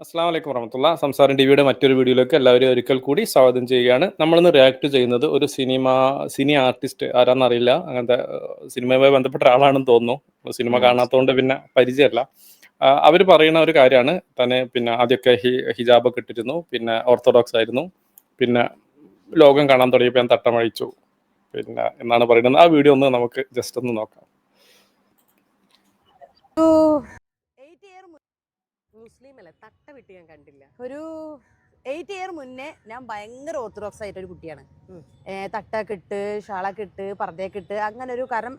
അസ്സാം വലൈക്കും വറഹമത്തുള്ള സംസാരം ടിവിയുടെ മറ്റൊരു വീഡിയോയിലേക്ക് എല്ലാവരും ഒരിക്കൽ കൂടി സ്വാഗതം ചെയ്യുകയാണ്. നമ്മളിന്ന് റിയാക്ട് ചെയ്യുന്നത് ഒരു സിനി ആർട്ടിസ്റ്റ് ആരാന്നറിയില്ല, അങ്ങനത്തെ സിനിമയുമായി ബന്ധപ്പെട്ട ഒരാളാണെന്ന് തോന്നുന്നു. സിനിമ കാണാത്തതുകൊണ്ട് പിന്നെ പരിചയമല്ല. അവർ പറയുന്ന ഒരു കാര്യമാണ്, തന്നെ പിന്നെ ആദ്യമൊക്കെ ഹിജാബൊക്കെ ഇട്ടിരുന്നു, പിന്നെ ഓർത്തഡോക്സ് ആയിരുന്നു, പിന്നെ ലോകം കാണാൻ തുടങ്ങിയപ്പോൾ ഞാൻ തട്ടമഴിച്ചു പിന്നെ എന്നാണ് പറയുന്നത്. ആ വീഡിയോ ഒന്ന് നമുക്ക് ജസ്റ്റ് ഒന്ന് നോക്കാം. മുസ്ലിം അല്ല, തട്ട വിട്ട് ഞാൻ കണ്ടില്ല. ഒരു 8 ഇയർ മുന്നേ ഞാൻ ഭയങ്കര ഓർത്തഡോക്സ് ആയിട്ടൊരു കുട്ടിയാണ്. തട്ടൊക്കെ ഇട്ട്, ഷാളൊക്കെ ഇട്ട്, പർദ്ദയൊക്കെ ഇട്ട്, അങ്ങനെ ഒരു കാരണം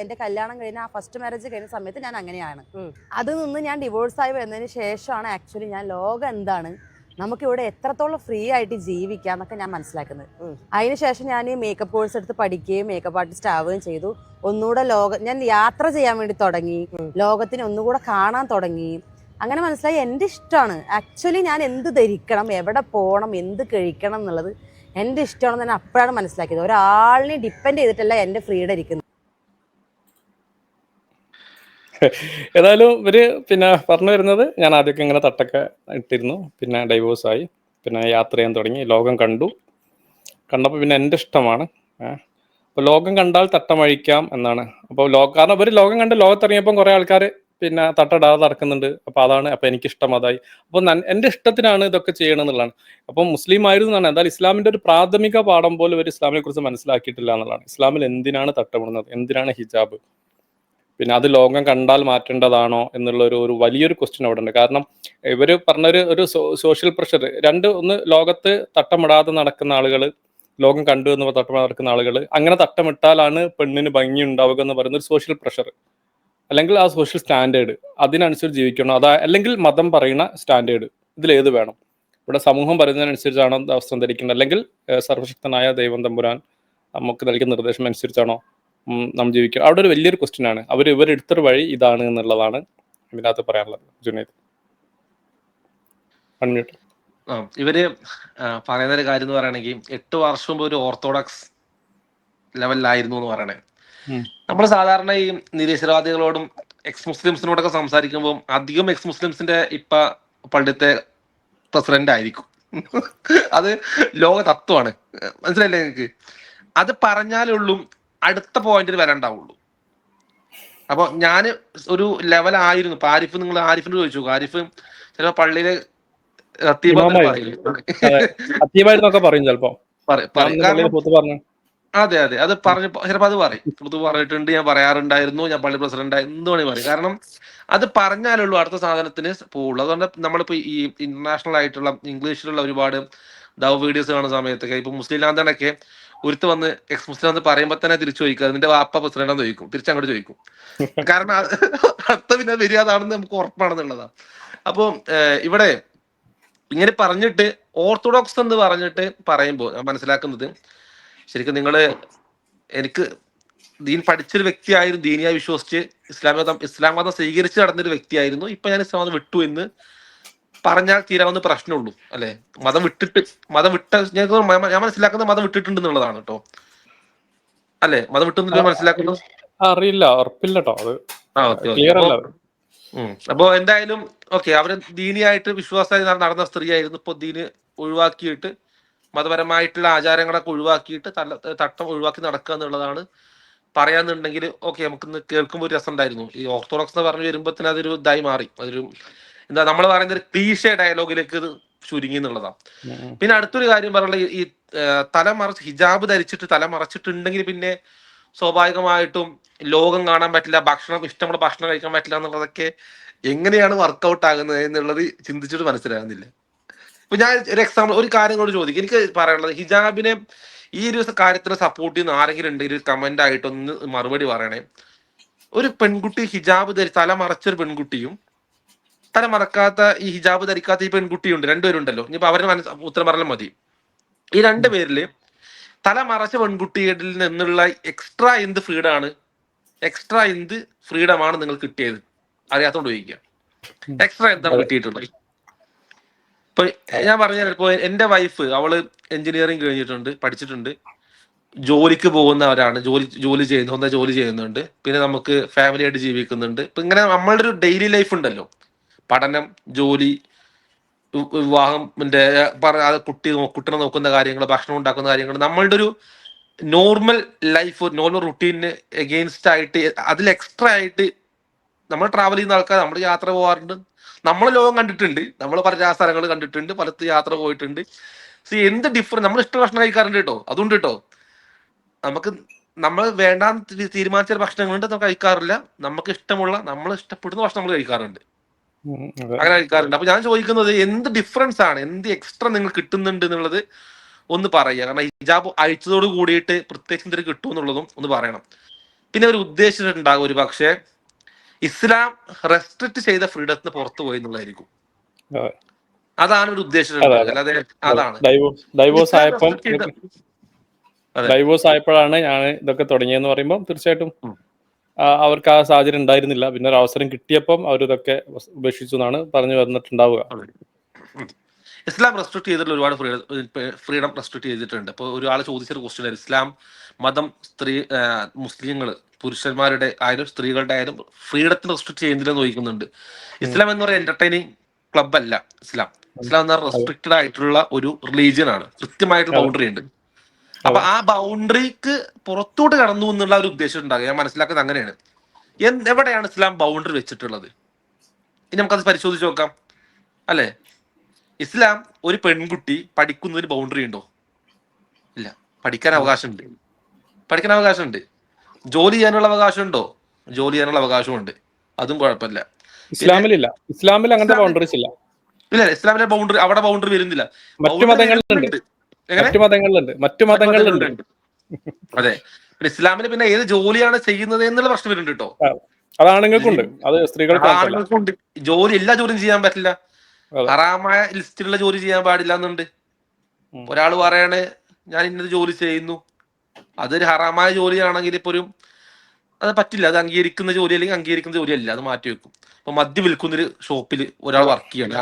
എന്റെ കല്യാണം കഴിഞ്ഞ ആ ഫസ്റ്റ് മാരേജ് കഴിഞ്ഞ സമയത്ത് ഞാൻ അങ്ങനെയാണ്. അതിൽ നിന്ന് ഞാൻ ഡിവോഴ്സായി വന്നതിന് ശേഷമാണ് ആക്ച്വലി ഞാൻ ലോകം എന്താണ്, നമുക്കിവിടെ എത്രത്തോളം ഫ്രീ ആയിട്ട് ജീവിക്കാം എന്നൊക്കെ ഞാൻ മനസ്സിലാക്കുന്നത്. അതിനുശേഷം ഞാൻ മേക്കപ്പ് കോഴ്സ് എടുത്ത് പഠിക്കുകയും മേക്കപ്പ് ആർട്ടിസ്റ്റ് ആവുകയും ചെയ്തു. ഒന്നുകൂടെ ഞാൻ യാത്ര ചെയ്യാൻ വേണ്ടി തുടങ്ങി, ലോകത്തിനെ ഒന്നുകൂടെ കാണാൻ തുടങ്ങി. അങ്ങനെ മനസ്സിലായി എൻ്റെ ഇഷ്ടമാണ്. ആക്ച്വലി ഞാൻ എന്ത് ധരിക്കണം, എവിടെ പോകണം, എന്ത് കഴിക്കണം എന്നുള്ളത് എൻ്റെ ഇഷ്ടമാണെന്ന് ഞാൻ അപ്പോഴാണ് മനസ്സിലാക്കിയത്. ഒരാളിനെ ഡിപ്പെൻഡ് ചെയ്തിട്ടല്ല എൻ്റെ ഫ്രീഡം ഇരിക്കുന്നത്. ഏതായാലും ഇവര് പിന്നെ പറഞ്ഞു വരുന്നത്, ഞാൻ ആദ്യമൊക്കെ ഇങ്ങനെ തട്ടൊക്കെ ഇട്ടിരുന്നു, പിന്നെ ഡൈവോഴ്സായി, പിന്നെ യാത്ര ചെയ്യാൻ തുടങ്ങി, ലോകം കണ്ടപ്പോൾ പിന്നെ എൻ്റെ ഇഷ്ടമാണ്. അപ്പോൾ ലോകം കണ്ടാൽ തട്ടമഴിക്കാം എന്നാണ്. അപ്പോൾ കാരണം ഇവർ ലോകം കണ്ട് ലോകത്തിറങ്ങിയപ്പം കുറേ ആൾക്കാർ പിന്നെ തട്ടടാതെ നടക്കുന്നുണ്ട്. അപ്പോൾ അതാണ്, അപ്പോൾ എനിക്കിഷ്ടം അതായി. അപ്പോൾ എൻ്റെ ഇഷ്ടത്തിനാണ് ഇതൊക്കെ ചെയ്യണമെന്നുള്ളതാണ്. അപ്പം മുസ്ലിം ആയിരുന്നു എന്നാണ്. എന്തായാലും ഇസ്ലാമിൻ്റെ ഒരു പ്രാഥമിക പാഠം പോലും ഇവർ ഇസ്ലാമിനെ കുറിച്ച് മനസ്സിലാക്കിയിട്ടില്ല എന്നുള്ളതാണ്. ഇസ്ലാമിൽ എന്തിനാണ് തട്ടമിടുന്നത്, എന്തിനാണ് ഹിജാബ്, പിന്നെ അത് ലോകം കണ്ടാൽ മാറ്റേണ്ടതാണോ എന്നുള്ള ഒരു വലിയൊരു ക്വസ്റ്റ്യൻ അവിടെ ഉണ്ട്. കാരണം ഇവർ പറഞ്ഞൊരു സോഷ്യൽ പ്രഷർ ഒന്ന് ലോകത്ത് തട്ടമിടാതെ നടക്കുന്ന ആളുകൾ, ലോകം കണ്ടു എന്ന് തട്ടമിടാതെ നടക്കുന്ന ആളുകൾ, അങ്ങനെ തട്ടമിട്ടാലാണ് പെണ്ണിന് ഭംഗി ഉണ്ടാവുക എന്ന് പറയുന്ന ഒരു സോഷ്യൽ പ്രഷർ, അല്ലെങ്കിൽ ആ സോഷ്യൽ സ്റ്റാൻഡേർഡ്, അതിനനുസരിച്ച് ജീവിക്കണം. അല്ലെങ്കിൽ മതം പറയുന്ന സ്റ്റാൻഡേർഡ്, ഇതിലേത് വേണം? ഇവിടെ സമൂഹം പറയുന്നതിനനുസരിച്ചാണോ വസ്ത്രം ധരിക്കുന്നത്, അല്ലെങ്കിൽ സർവശക്തനായ ദൈവം തമ്പുരാൻ നമുക്ക് നൽകുന്ന നിർദ്ദേശം അനുസരിച്ചാണോ നാം ജീവിക്കുക? അവിടെ ഒരു വലിയൊരു ക്വസ്റ്റ്യൻ ആണ്. ഇവരെടുത്തൊരു വഴി ഇതാണ് എന്നുള്ളതാണ് ഇതിനകത്ത് പറയാനുള്ളത്. ജുനൈദ് അൺമ്യൂട്ട്. ഇവര് പറയുന്ന ഒരു കാര്യം എന്ന് പറയുകയാണെങ്കിൽ 8 വർഷം മുമ്പ് ഒരു ഓർത്തഡോക്സ് ലെവലിലായിരുന്നു എന്ന് പറയണേ. നമ്മൾ സാധാരണ ഈ നിരീശ്വരവാദികളോടും എക്സ് മുസ്ലിംസിനോടൊക്കെ സംസാരിക്കുമ്പോൾ അധികം എക്സ് മുസ്ലിംസിന്റെ പണ്ടത്തെ പ്രസിഡന്റ് ആയിരിക്കും. അത് ലോക തത്വമാണ്, മനസ്സിലായില്ലേ നിങ്ങൾക്ക്? അത് പറഞ്ഞാലുള്ളൂ അടുത്ത പോയിന്റിൽ വരണ്ടാവുള്ളൂ. അപ്പൊ ഞാന് ഒരു ലെവലായിരുന്നു. ഇപ്പൊ നിങ്ങൾ ആരിഫിനോട് ചോദിച്ചു, ആരിഫ് ചിലപ്പോ പള്ളിയില് അതെ അത് ചിലപ്പോ അത് പറയും. ഇത് പറഞ്ഞിട്ടുണ്ട്, ഞാൻ പറയാറുണ്ടായിരുന്നു, ഞാൻ പള്ളി പ്രസിഡന്റ് എന്ത് വേണമെങ്കിൽ പറയും. കാരണം അത് പറഞ്ഞാലുള്ളൂ അടുത്ത സാധനത്തിന് പോവുള്ളൂ. അതുകൊണ്ട് നമ്മളിപ്പോ ഈ ഇന്റർനാഷണൽ ആയിട്ടുള്ള ഇംഗ്ലീഷിലുള്ള ഒരുപാട് ദവ് വീഡിയോസ് കാണുന്ന സമയത്തൊക്കെ ഇപ്പൊ മുസ്ലിം ലാന്തനൊക്കെ ഒരുത്ത് വന്ന് എക്സ് മുസ്ലിം എന്ന് പറയുമ്പോ തന്നെ തിരിച്ചു ചോദിക്കുക, അതിന്റെ വാപ്പ പ്രസിഡന്റ് എന്ന് ചോദിക്കും, തിരിച്ചങ്ങോട്ട് ചോദിക്കും. കാരണം അടുത്ത പിന്നെ വരികയാണെന്ന് നമുക്ക് ഉറപ്പാണെന്നുള്ളതാണ്. അപ്പൊ ഇവിടെ ഇങ്ങനെ പറഞ്ഞിട്ട് ഓർത്തഡോക്സ് എന്ന് പറഞ്ഞിട്ട് പറയുമ്പോൾ ഞാൻ മനസ്സിലാക്കുന്നത്, ശരിക്കും എനിക്ക് ദീൻ പഠിച്ചൊരു വ്യക്തിയായിരുന്നു, ദീനിയായി വിശ്വസിച്ച് ഇസ്ലാം മതം സ്വീകരിച്ച് നടന്നൊരു വ്യക്തിയായിരുന്നു. ഇപ്പൊ ഞാൻ ഇസ്ലാം മതം വിട്ടു എന്ന് പറഞ്ഞാൽ തീരാവുന്ന പ്രശ്നമുള്ളൂ, അല്ലെ? മതം വിട്ട ഞാൻ മനസ്സിലാക്കുന്നത് മതം വിട്ടിട്ടുണ്ട് എന്നുള്ളതാണ് കേട്ടോ, അല്ലെ? മതം വിട്ടു മനസ്സിലാക്കുന്നത് അറിയില്ല, ഉറപ്പില്ല കേട്ടോ. അപ്പൊ എന്തായാലും ഓക്കെ, അവര് ദീനിയായിട്ട് വിശ്വാസമായി നടന്ന സ്ത്രീയായിരുന്നു. ഇപ്പൊ ദീന് ഒഴിവാക്കിയിട്ട് മതപരമായിട്ടുള്ള ആചാരങ്ങളൊക്കെ ഒഴിവാക്കിയിട്ട് തട്ടം ഒഴിവാക്കി നടക്കുക എന്നുള്ളതാണ് പറയാന്നുണ്ടെങ്കിൽ ഓക്കെ, നമുക്ക് കേൾക്കുമ്പോൾ ഒരു രസം ഉണ്ടായിരുന്നു. ഈ ഓർത്തഡോക്സ് എന്ന് പറഞ്ഞു വരുമ്പോ തന്നെ അതൊരു ഇതായി മാറി, അതൊരു എന്താ നമ്മൾ പറയുന്ന ഒരു ക്ലീഷേ ഡയലോഗിലേക്ക് ഇത് ചുരുങ്ങി എന്നുള്ളതാണ്. പിന്നെ അടുത്തൊരു കാര്യം പറയുന്നത്, ഈ ഹിജാബ് ധരിച്ചിട്ട് തല മറച്ചിട്ടുണ്ടെങ്കിൽ പിന്നെ സ്വാഭാവികമായിട്ടും ലോകം കാണാൻ പറ്റില്ല, ഇഷ്ടമുള്ള ഭക്ഷണം കഴിക്കാൻ പറ്റില്ല എന്നുള്ളതൊക്കെ എങ്ങനെയാണ് വർക്കൗട്ട് ആകുന്നത് എന്നുള്ളത് ചിന്തിച്ചിട്ട് മനസ്സിലാകുന്നില്ല. ഇപ്പൊ ഞാൻ ഒരു കാര്യം കൂടി ചോദിക്കും. എനിക്ക് പറയാനുള്ളത്, ഹിജാബിനെ ഈ ഒരു കാര്യത്തിന് സപ്പോർട്ട് ചെയ്യുന്ന ആരെങ്കിലും ഉണ്ടെങ്കിൽ കമന്റ് ആയിട്ടൊന്ന് മറുപടി പറയണേ. ഒരു പെൺകുട്ടി ഹിജാബ് തല മറച്ചൊരു പെൺകുട്ടിയും തല മറക്കാത്ത ഈ ഹിജാബ് ധരിക്കാത്ത ഈ പെൺകുട്ടിയുണ്ട്, രണ്ടുപേരുണ്ടല്ലോ. ഇനിയിപ്പോ അവരുടെ ഉത്തരം പറഞ്ഞാൽ മതി. ഈ രണ്ടുപേരില് തല മറച്ച പെൺകുട്ടികളിൽ നിന്നുള്ള എക്സ്ട്രാ എന്ത് ഫ്രീഡമാണ് നിങ്ങൾ കിട്ടിയത്? അറിയാത്തോണ്ട് ചോദിക്കുക. എക്സ്ട്രാ എന്താണ് കിട്ടിയിട്ടുള്ളത്? ഇപ്പൊ ഞാൻ പറഞ്ഞാൽ, ഇപ്പൊ എന്റെ വൈഫ്, അവള് എഞ്ചിനീയറിംഗ് കഴിഞ്ഞിട്ടുണ്ട്, പഠിച്ചിട്ടുണ്ട്, ജോലിക്ക് പോകുന്നവരാണ്, ജോലി ചെയ്യുന്നുണ്ട്, പിന്നെ നമുക്ക് ഫാമിലി ആയിട്ട് ജീവിക്കുന്നുണ്ട്. ഇപ്പൊ ഇങ്ങനെ നമ്മളുടെ ഒരു ഡെയിലി ലൈഫ് ഉണ്ടല്ലോ, പഠനം, ജോലി, വിവാഹത്തിന്റെ കുട്ടിനെ നോക്കുന്ന കാര്യങ്ങൾ, ഭക്ഷണം ഉണ്ടാക്കുന്ന കാര്യങ്ങൾ, നമ്മളുടെ ഒരു നോർമൽ ലൈഫ്, നോർമൽ റുട്ടീനിന് എഗെയിൻസ്റ്റ് ആയിട്ട് അതിൽ എക്സ്ട്രാ ആയിട്ട് നമ്മൾ ട്രാവൽ ചെയ്യുന്ന ആൾക്കാർ, നമ്മൾ യാത്ര പോകാറുണ്ട്, നമ്മൾ ലോകം കണ്ടിട്ടുണ്ട്, നമ്മൾ പല സ്ഥലങ്ങൾ കണ്ടിട്ടുണ്ട്, പലത്ത് യാത്ര പോയിട്ടുണ്ട്. എന്ത് ഡിഫറൻസ്, നമ്മൾ ഇഷ്ട ഭക്ഷണം കഴിക്കാറുണ്ട് കേട്ടോ, അതുകൊണ്ട് കേട്ടോ നമുക്ക് നമ്മൾ വേണ്ടാന്ന് തീരുമാനിച്ച ഭക്ഷണങ്ങളുണ്ട് നമ്മൾ കഴിക്കാറില്ല, നമുക്ക് ഇഷ്ടമുള്ള നമ്മൾ ഇഷ്ടപ്പെടുന്ന ഭക്ഷണം നമ്മൾ കഴിക്കാറുണ്ട്, അങ്ങനെ കഴിക്കാറുണ്ട്. അപ്പൊ ഞാൻ ചോദിക്കുന്നത് എന്ത് ഡിഫറൻസ് ആണ്, എന്ത് എക്സ്ട്രാ നിങ്ങൾ കിട്ടുന്നുണ്ട് എന്നുള്ളത് ഒന്ന് പറയുക. കാരണം ഹിജാബ് അഴിച്ചതോട് കൂടിയിട്ട് പ്രത്യേകിച്ച് എന്തൊരു കിട്ടും എന്നുള്ളതും ഒന്ന് പറയണം. പിന്നെ ഒരു ഉദ്ദേശിച്ചിട്ടുണ്ടാകും ഒരു പക്ഷേ ഇസ്ലാം റെസ്ട്രിക്ട് ചെയ്ത ഫ്രീഡത്തിന് പുറത്തു പോയി എന്നുള്ളതായിരിക്കും. അതാണ് ഒരു ഉദ്ദേശിച്ചിട്ടുണ്ടാകുക. അല്ലാതെ അതാണ് ഡൈവോഴ്സ് ആയപ്പം ഡൈവോഴ്സ് ആയപ്പോഴാണ് ഞാൻ ഇതൊക്കെ തുടങ്ങിയെന്ന് പറയുമ്പോൾ തീർച്ചയായിട്ടും അവർക്ക് ആ സാഹചര്യം ഉണ്ടായിരുന്നില്ല. പിന്നെ ഒരു അവസരം കിട്ടിയപ്പം അവരിതൊക്കെ ഉപേക്ഷിച്ചു എന്നാണ് പറഞ്ഞു വന്നിട്ടുണ്ടാവുക. ഇസ്ലാം റെസ്ട്രിക്ട് ചെയ്തിട്ടുള്ള ഒരുപാട് ഫ്രീഡം റെസ്ട്രിക്ട് ചെയ്തിട്ടുണ്ട്. ഇപ്പോൾ ഒരാൾ ചോദിച്ചൊരു ക്വസ്റ്റ്യൻ, ഇസ്ലാം മതം മുസ്ലിങ്ങൾ പുരുഷന്മാരുടെ ആയാലും സ്ത്രീകളുടെ ആയാലും ഫ്രീഡത്തിന് റെസ്ട്രിക്ട് ചെയ്യുന്നില്ലെന്ന് ചോദിക്കുന്നുണ്ട്. ഇസ്ലാം എന്ന് പറയുന്ന എന്റർടൈനിങ് ക്ലബ് അല്ല ഇസ്ലാം. ഇസ്ലാം എന്ന റെസ്ട്രിക്റ്റഡ് ആയിട്ടുള്ള ഒരു റിലീജിയൻ ആണ്. കൃത്യമായിട്ട് ബൗണ്ടറി ഉണ്ട്. അപ്പൊ ആ ബൗണ്ടറിക്ക് പുറത്തോട്ട് കടന്നു എന്നുള്ള ഒരു ഉദ്ദേശം ഉണ്ടാകുക. ഞാൻ മനസ്സിലാക്കുന്നത് അങ്ങനെയാണ്. എവിടെയാണ് ഇസ്ലാം ബൗണ്ടറി വെച്ചിട്ടുള്ളത്? ഇനി നമുക്കത് പരിശോധിച്ച് നോക്കാം അല്ലെ. ഇസ്ലാം ഒരു പെൺകുട്ടി പഠിക്കുന്നതിന് ബൗണ്ടറി ഉണ്ടോ? ഇല്ല. പഠിക്കാൻ അവകാശമുണ്ട്, പഠിക്കാൻ അവകാശമുണ്ട്. ജോലി ചെയ്യാനുള്ള അവകാശം ഉണ്ടോ? ജോലി ചെയ്യാനുള്ള അവകാശമുണ്ട്, അതും കുഴപ്പമില്ല. ഇസ്ലാമിൽ അങ്ങനത്തെ ബൗണ്ടറീസ് ഇല്ല. ഇല്ല, ഇസ്ലാമിലെ ബൗണ്ടറി അവിടെ ബൗണ്ടറി വരുന്നില്ല. മറ്റു മതങ്ങളിലുണ്ട്. അതെ, ഇസ്ലാമിന് പിന്നെ ഏത് ജോലിയാണ് ചെയ്യുന്നത് എന്നുള്ള പ്രശ്നം വരുന്നുണ്ട് കേട്ടോ. അത് ആണുങ്ങൾക്കുണ്ട്, അത് സ്ത്രീകൾക്കുണ്ട്. ജോലി എല്ലാ ജോലിയും ചെയ്യാൻ പറ്റില്ല. ഹറാമായ ലിസ്റ്റിലുള്ള ജോലി ചെയ്യാൻ പാടില്ല എന്നുണ്ട്. ഒരാൾ പറയാണ് ഞാൻ ഇന്നത് ജോലി ചെയ്യുന്നു, അതൊരു ഹറാമായ ജോലിയാണെങ്കിൽ ഇപ്പോഴും അത് പറ്റില്ല, അത് അംഗീകരിക്കുന്ന ജോലി അല്ലെങ്കിൽ അംഗീകരിക്കുന്ന ജോലിയല്ല, അത് മാറ്റി വെക്കും. ഇപ്പൊ മദ്യം വിൽക്കുന്നൊരു ഷോപ്പിൽ ഒരാൾ വർക്ക് ചെയ്യണം.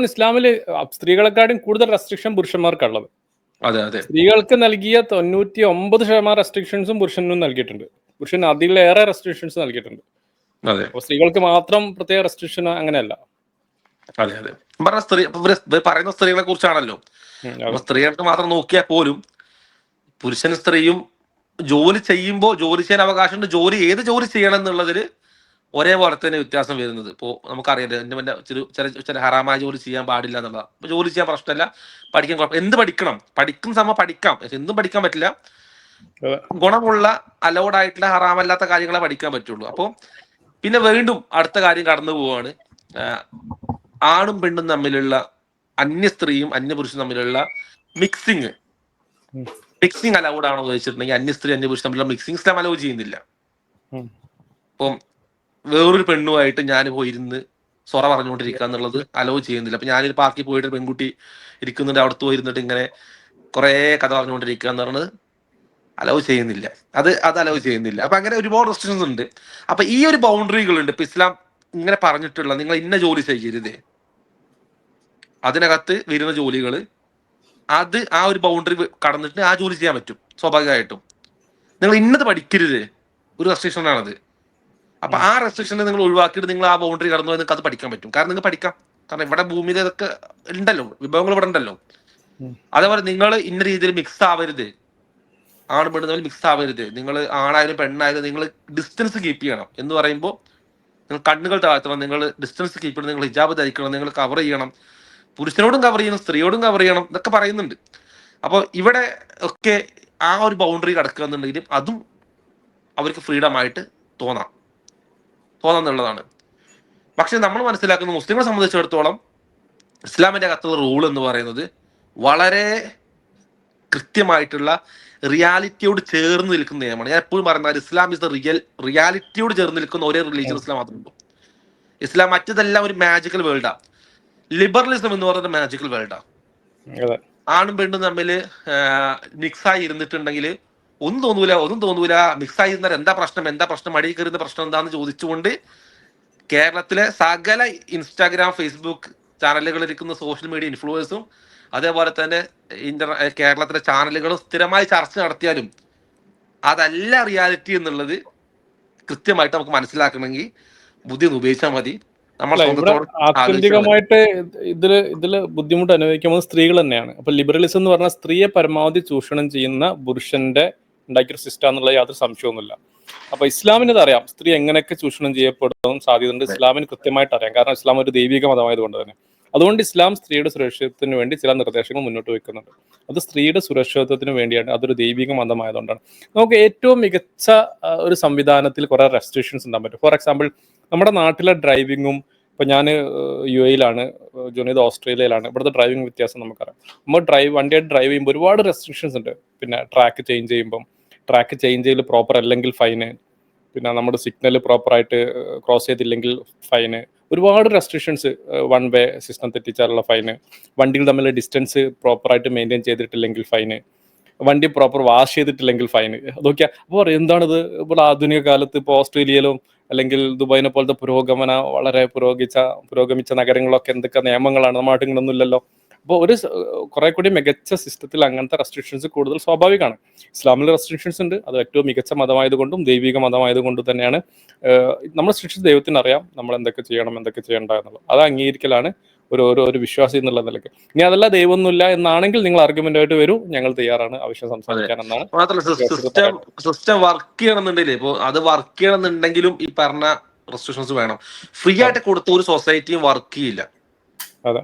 ഇസ്ലാമില് സ്ത്രീകളെക്കാളും കൂടുതൽ റെസ്ട്രിക്ഷൻ പുരുഷന്മാർക്കുള്ളത്. അതെ അതെ, സ്ത്രീകൾക്ക് നൽകിയ 99% റെസ്ട്രിക്ഷൻസും പുരുഷനും നൽകിയിട്ടുണ്ട്. പുരുഷന് അതിലേറെ റെസ്ട്രിക്ഷൻസ് നൽകിയിട്ടുണ്ട്. അതെ, സ്ത്രീകൾക്ക് മാത്രം പ്രത്യേക റെസ്ട്രിക്ഷൻ അങ്ങനെയല്ല. അതെ അതെ, പറയുന്ന സ്ത്രീകളെ കുറിച്ചാണല്ലോ. സ്ത്രീകൾക്ക് മാത്രം നോക്കിയാൽ പോലും പുരുഷനും സ്ത്രീയും ജോലി ചെയ്യുമ്പോൾ ജോലി ചെയ്യാൻ അവകാശമുണ്ട്. ഏത് ജോലി ചെയ്യണം എന്നുള്ളതിൽ ഒരേപോലെ തന്നെ വ്യത്യാസം വരുന്നത്. ഇപ്പോൾ നമുക്കറിയാം ചില ഹറാമായ ജോലി ചെയ്യാൻ പാടില്ല എന്നുള്ളതാണ്. ഇപ്പൊ ജോലി ചെയ്യാൻ പ്രശ്നമല്ല, പഠിക്കാൻ കുഴപ്പം. എന്ത് പഠിക്കണം? പഠിക്കുന്ന സമയം പഠിക്കാം, പക്ഷെ എന്തും പഠിക്കാൻ പറ്റില്ല. ഗുണമുള്ള അലൗഡ് ആയിട്ടുള്ള ഹറാമല്ലാത്ത കാര്യങ്ങളെ പഠിക്കാൻ പറ്റുള്ളൂ. അപ്പോൾ പിന്നെ വീണ്ടും അടുത്ത കാര്യം കടന്നു പോവാണ്. ആണും പെണ്ണും തമ്മിലുള്ള, അന്യ സ്ത്രീയും അന്യ പുരുഷനും തമ്മിലുള്ള മിക്സിങ് അലൗഡ് ആണോ ചോദിച്ചിട്ടുണ്ടെങ്കിൽ അന്യ സ്ത്രീ അന്യ പുരുഷൻ തമ്മിലുള്ള മിക്സിങ് ഇസ്ലാം അലൗ ചെയ്യുന്നില്ല. ഇപ്പം വേറൊരു പെണ്ണുമായിട്ട് ഞാൻ പോയിരുന്ന് സൊറ പറഞ്ഞുകൊണ്ടിരിക്കുക എന്നുള്ളത് അലോ ചെയ്യുന്നില്ല. അപ്പൊ ഞാനൊരു പാർക്കിൽ പോയിട്ട് പെൺകുട്ടി ഇരിക്കുന്നുണ്ട്, അവിടുത്തെ പോയിരുന്നിട്ട് ഇങ്ങനെ കുറെ കഥ പറഞ്ഞുകൊണ്ടിരിക്കുക എന്ന് പറഞ്ഞത് അലോ ചെയ്യുന്നില്ല. അത് അലോ ചെയ്യുന്നില്ല. അപ്പൊ അങ്ങനെ ഒരുപാട് റെസ്ട്രിക്ഷൻസ് ഉണ്ട്. അപ്പൊ ഈ ഒരു ബൗണ്ടറികൾ ഉണ്ട്. ഇപ്പൊ ഇസ്ലാം ഇങ്ങനെ പറഞ്ഞിട്ടുള്ള നിങ്ങൾ ഇന്ന ജോലി ചെയ്യരുതേ, അതിനകത്ത് വരുന്ന ജോലികൾ അത് ആ ഒരു ബൗണ്ടറി കടന്നിട്ട് ആ ജോലി ചെയ്യാൻ പറ്റും സ്വാഭാവികമായിട്ടും. നിങ്ങൾ ഇന്നത് പഠിക്കരുത്, ഒരു റെസ്ട്രിക്ഷൻ ആണത്. അപ്പൊ ആ റെസ്ട്രിക്ഷനെ നിങ്ങൾ ഒഴിവാക്കിയിട്ട് നിങ്ങൾ ആ ബൗണ്ടറി കടന്നു പോയി നിങ്ങൾക്ക് അത് പഠിക്കാൻ പറ്റും. കാരണം നിങ്ങൾക്ക് പഠിക്കാം, കാരണം ഇവിടെ ഭൂമിയിൽ ഇതൊക്കെ ഉണ്ടല്ലോ, വിഭവങ്ങൾ ഇവിടെ ഉണ്ടല്ലോ. അതേപോലെ നിങ്ങൾ ഇന്ന രീതിയിൽ മിക്സ് ആവരുത്, ആണ് പെണ്ണ് തമ്മിൽ മിക്സ് ആവരുത്. നിങ്ങൾ ആണായാലും പെണ്ണായാലും നിങ്ങൾ ഡിസ്റ്റൻസ് കീപ്പ് ചെയ്യണം എന്ന് പറയുമ്പോൾ നിങ്ങൾ കണ്ണുകൾ താഴ്ത്തണം, നിങ്ങൾ ഡിസ്റ്റൻസ് കീപ്പ് ചെയ്യണം, നിങ്ങൾ ഹിജാബ് ധരിക്കണം, നിങ്ങൾ കവർ ചെയ്യണം, പുരുഷനോടും കവർ ചെയ്യണം, സ്ത്രീയോടും കവർ ചെയ്യണം, ഇതൊക്കെ പറയുന്നുണ്ട്. അപ്പോൾ ഇവിടെ ഒക്കെ ആ ഒരു ബൗണ്ടറി കടക്കുക എന്നുണ്ടെങ്കിലും അതും അവർക്ക് ഫ്രീഡം ആയിട്ട് തോന്നാന്നുള്ളതാണ്. പക്ഷെ നമ്മൾ മനസ്സിലാക്കുന്ന മുസ്ലിങ്ങളെ സംബന്ധിച്ചിടത്തോളം ഇസ്ലാമിന്റെ അകത്തുള്ള റൂൾ എന്ന് പറയുന്നത് വളരെ കൃത്യമായിട്ടുള്ള റിയാലിറ്റിയോട് ചേർന്ന് നിൽക്കുന്ന നിയമമാണ്. ഞാൻ എപ്പോഴും പറയുന്നത് ഇസ്ലാം ഇസ് ദ റിയാലിറ്റിയോട് ചേർന്ന് നിൽക്കുന്ന ഒരേ റിലീജിയൻ ഇസ്ലാം മാത്രമേ ഉള്ളൂ. ഇസ്ലാം മറ്റതെല്ലാം ഒരു മാജിക്കൽ വേൾഡാ. ലിബറലിസം എന്ന് പറയുന്നത് മാജിക്കൽ വേൾഡാ. ആണും പെണ്ണും തമ്മിൽ മിക്സായി ഇരുന്നിട്ടുണ്ടെങ്കിൽ ഒന്നും തോന്നൂല. മിക്സായി ഇരുന്നാൽ എന്താ പ്രശ്നം അടിയിൽ കയറുന്ന പ്രശ്നം എന്താന്ന് ചോദിച്ചുകൊണ്ട് കേരളത്തിലെ സകല ഇൻസ്റ്റാഗ്രാം ഫേസ്ബുക്ക് ചാനലുകളിൽ ഇരിക്കുന്ന സോഷ്യൽ മീഡിയ ഇൻഫ്ലുവൻസും അതേപോലെ തന്നെ കേരളത്തിലെ ചാനലുകളും സ്ഥിരമായി ചർച്ച നടത്തിയാലും അതല്ല റിയാലിറ്റി എന്നുള്ളത് കൃത്യമായിട്ട് നമുക്ക് മനസ്സിലാക്കണമെങ്കിൽ ബുദ്ധി ഒന്ന് ഉപയോഗിച്ചാൽ മതി. നമ്മൾ അല്ല, ഇവിടെ സ്വന്തത്തോട് ആലോചിച്ചാൽ മതി. ആത്യന്തികമായിട്ട് ഇതില് ബുദ്ധിമുട്ട് അനുഭവിക്കുന്നത് സ്ത്രീകൾ തന്നെയാണ്. അപ്പൊ ലിബറലിസം എന്ന് പറഞ്ഞാൽ സ്ത്രീയെ പരമാവധി ചൂഷണം ചെയ്യുന്ന പുരുഷന്റെ ഉണ്ടാക്കിയൊരു സിസ്റ്റം എന്നുള്ള യാതൊരു സംശയവുമില്ല. അപ്പൊ ഇസ്ലാമിന് ഇത് അറിയാം, സ്ത്രീ എങ്ങനെയൊക്കെ ചൂഷണം ചെയ്യപ്പെടും സാധ്യതയുണ്ട്. ഇസ്ലാമിന് കൃത്യമായിട്ട് അറിയാം, കാരണം ഇസ്ലാം ഒരു ദൈവിക മതമായതുകൊണ്ട് തന്നെ. അതുകൊണ്ട് ഇസ്ലാം സ്ത്രീയുടെ സുരക്ഷിതത്വത്തിന് വേണ്ടി ചില നിർദ്ദേശങ്ങൾ മുന്നോട്ട് വെക്കുന്നുണ്ട്. അത് സ്ത്രീയുടെ സുരക്ഷിതത്വത്തിന് വേണ്ടിയാണ്, അതൊരു ദൈവിക മതമായതുകൊണ്ടാണ്. നമുക്ക് ഏറ്റവും മികച്ച ഒരു സംവിധാനത്തിൽ കുറെ റെസ്ട്രിക്ഷൻസ് ഉണ്ടാകാൻ പറ്റും. ഫോർ എക്സാമ്പിൾ, നമ്മുടെ നാട്ടിലെ ഡ്രൈവിങ്ങും, ഇപ്പൊ ഞാൻ UAE-ലാണ്, ജുനീദ് ഓസ്ട്രേലിയയിലാണ്. ഇവിടുത്തെ ഡ്രൈവിംഗ് വ്യത്യാസം നമുക്കറിയാം. നമ്മൾ വണ്ടിയായിട്ട് ഡ്രൈവ് ചെയ്യുമ്പോൾ ഒരുപാട് റെസ്ട്രിക്ഷൻസ് ഉണ്ട്. പിന്നെ ട്രാക്ക് ചേഞ്ച് ചെയ്യൽ പ്രോപ്പർ അല്ലെങ്കിൽ ഫൈന്, പിന്നെ നമ്മുടെ സിഗ്നൽ പ്രോപ്പറായിട്ട് ക്രോസ് ചെയ്തില്ലെങ്കിൽ ഫൈന്, ഒരുപാട് റെസ്ട്രിക്ഷൻസ്. വൺ വേ സിസ്റ്റം തെറ്റിച്ചാലുള്ള ഫൈന്, വണ്ടികൾ തമ്മിലുള്ള ഡിസ്റ്റൻസ് പ്രോപ്പറായിട്ട് മെയിൻറ്റെയിൻ ചെയ്തിട്ടില്ലെങ്കിൽ ഫൈന്, വണ്ടി പ്രോപ്പർ വാഷ് ചെയ്തിട്ടില്ലെങ്കിൽ ഫൈന്. അതൊക്കെ അപ്പോൾ എന്താണിത്? ഇപ്പോൾ ആധുനിക കാലത്ത് ഇപ്പോൾ ഓസ്ട്രേലിയയിലും അല്ലെങ്കിൽ ദുബായിനെ പോലത്തെ വളരെ പുരോഗമിച്ച നഗരങ്ങളൊക്കെ എന്തൊക്കെ നിയമങ്ങളാണ്, നമ്മുടെ നാട്ടിലൊന്നും ഇല്ലല്ലോ. അപ്പോൾ കുറെ കൂടി മികച്ച സിസ്റ്റത്തിൽ അങ്ങനത്തെ റെസ്ട്രിക്ഷൻസ് കൂടുതൽ സ്വാഭാവികമാണ്. ഇസ്ലാമിൽ റെസ്ട്രിക്ഷൻസ് ഉണ്ട്, അത് ഏറ്റവും മികച്ച മതമായതുകൊണ്ടും ദൈവിക മതമായതുകൊണ്ടും തന്നെയാണ്. നമ്മൾ റെസ്ട്രിക്ഷൻസ് ദൈവത്തിന് അറിയാം, നമ്മൾ എന്തൊക്കെ ചെയ്യണം എന്തൊക്കെ ചെയ്യേണ്ട എന്നുള്ളത്. അത് അംഗീകരിക്കലാണ് ഒരു വിശ്വാസി എന്നുള്ള നിലയ്ക്ക്. ഇനി അതല്ല ദൈവമൊന്നുമില്ല എന്നാണെങ്കിൽ നിങ്ങൾ ആർഗ്യുമെന്റ് ആയിട്ട് വരൂ, ഞങ്ങൾ തയ്യാറാണ് ആവശ്യം സംസാരിക്കാൻ എന്നാണ്. മാത്രമല്ല, സിസ്റ്റം വർക്ക് ചെയ്യണമെന്നുണ്ടെങ്കിൽ ഇപ്പൊ അത് വർക്ക് ചെയ്യണമെന്നുണ്ടെങ്കിലും ഈ പറഞ്ഞ റെസ്ട്രിക്ഷൻസ് വേണം. ഫ്രീ ആയിട്ട് കൊടുത്ത ഒരു സൊസൈറ്റിയും വർക്ക് ചെയ്യില്ല. അതെ.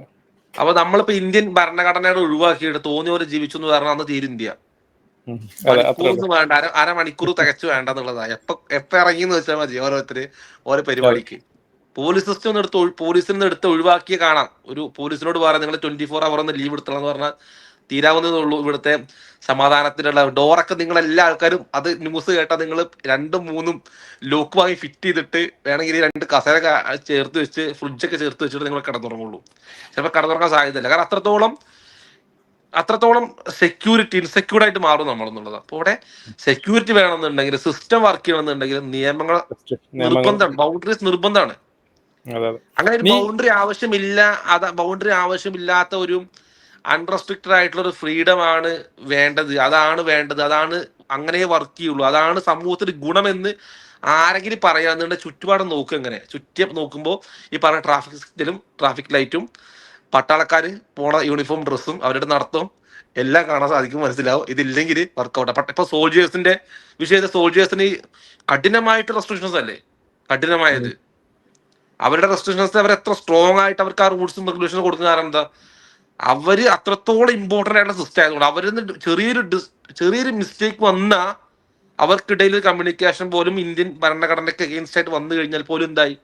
അപ്പൊ നമ്മളിപ്പോ ഇന്ത്യൻ ഭരണഘടനയുടെ ഒഴിവാക്കിയിട്ട് തോന്നിയ പോലെ ജീവിച്ചു എന്ന് പറഞ്ഞാൽ അന്ന് തീരും ഇന്ത്യ. മണിക്കൂറൊന്നും വേണ്ട, അരമണിക്കൂർ തികച്ചു വേണ്ട എന്നുള്ളതാ. എപ്പ ഇറങ്ങിയെന്ന് വെച്ചാൽ മതി ഓരോരുത്തര് ഓരോ പരിപാടിക്ക്. പോലീസ് സിസ്റ്റം പോലീസിൽ നിന്ന് എടുത്ത് ഒഴിവാക്കിയ കാണാം. ഒരു പോലീസിനോട് പറയാം, നിങ്ങൾ 24 hour ഒന്ന് ലീവ് എടുത്തണം എന്ന് പറഞ്ഞാൽ തീരാവുന്നതേ ഉള്ളൂ. ഇവിടുത്തെ സമാധാനത്തിനുള്ള ഡോറൊക്കെ നിങ്ങൾ എല്ലാ ആൾക്കാരും അത് ന്യൂസ് കേട്ടാൽ നിങ്ങൾ 2 3 ലോക്ക് വാങ്ങി ഫിറ്റ് ചെയ്തിട്ട് വേണമെങ്കിൽ 2 കസേര ചേർത്ത് വെച്ച് ഫ്രിഡ്ജൊക്കെ ചേർത്ത് വെച്ചിട്ട് നിങ്ങൾ കിടന്നുറങ്ങുള്ളൂ. ചിലപ്പോൾ കിടന്നുറങ്ങാൻ സാധ്യതയില്ല, കാരണം അത്രത്തോളം ഇൻസെക്യൂർഡ് ആയിട്ട് മാറും നമ്മളെന്നുള്ളത്. അപ്പൊ ഇവിടെ സെക്യൂരിറ്റി വേണമെന്നുണ്ടെങ്കിൽ, സിസ്റ്റം വർക്ക് ചെയ്യണമെന്നുണ്ടെങ്കിൽ നിയമങ്ങൾ നിർബന്ധമാണ്, ബൗണ്ടറീസ് നിർബന്ധമാണ്. അങ്ങനെ ഒരു ബൗണ്ടറി ആവശ്യമില്ലാത്ത ഒരു അൺറെസ്ട്രിക്റ്റഡ് ആയിട്ടുള്ള ഒരു ഫ്രീഡം ആണ് വേണ്ടത്. അതാണ് അങ്ങനെ വർക്ക് ചെയ്യുള്ളൂ. അതാണ് സമൂഹത്തിന് ഗുണമെന്ന് ആരെങ്കിലും പറയാന്നുണ്ടെങ്കിൽ ചുറ്റുപാടും നോക്കുക. എങ്ങനെ നോക്കുമ്പോൾ ഈ പറഞ്ഞ ട്രാഫിക് സിഗ്നലും ട്രാഫിക് ലൈറ്റും പട്ടാളക്കാര് പോണ യൂണിഫോം ഡ്രസ്സും അവരുടെ നടത്തവും എല്ലാം കാണാൻ സാധിക്കും, മനസ്സിലാവും. ഇതില്ലെങ്കിൽ വർക്കൗട്ട്. ഇപ്പൊ സോൾജേഴ്സിന്റെ വിഷയത്തിൽ സോൾജേഴ്സിന് കഠിനമായിട്ട് റെസ്ട്രിക്ഷൻസ് അല്ലേ, കഠിനമായത്. അവരുടെ റെസ്ട്രിക്ഷൻസ് അവർ എത്ര സ്ട്രോങ് ആയിട്ട് അവർക്ക് ആ റൂൾസും റെഗുലേഷനും കൊടുക്കുന്ന കാരണം എന്താ, അവര് അത്രത്തോളം ഇമ്പോർട്ടന്റ് ആയിട്ടുള്ള സിസ്റ്റം ആയതുകൊണ്ട്. അവരിന്ന് ചെറിയൊരു മിസ്റ്റേക്ക് വന്നാൽ അവർക്കിടയിൽ കമ്മ്യൂണിക്കേഷൻ പോലും ഇന്ത്യൻ ഭരണഘടനയ്ക്ക് അഗെയിൻസ്റ്റ് ആയിട്ട് വന്നു കഴിഞ്ഞാൽ പോലും എന്തായി.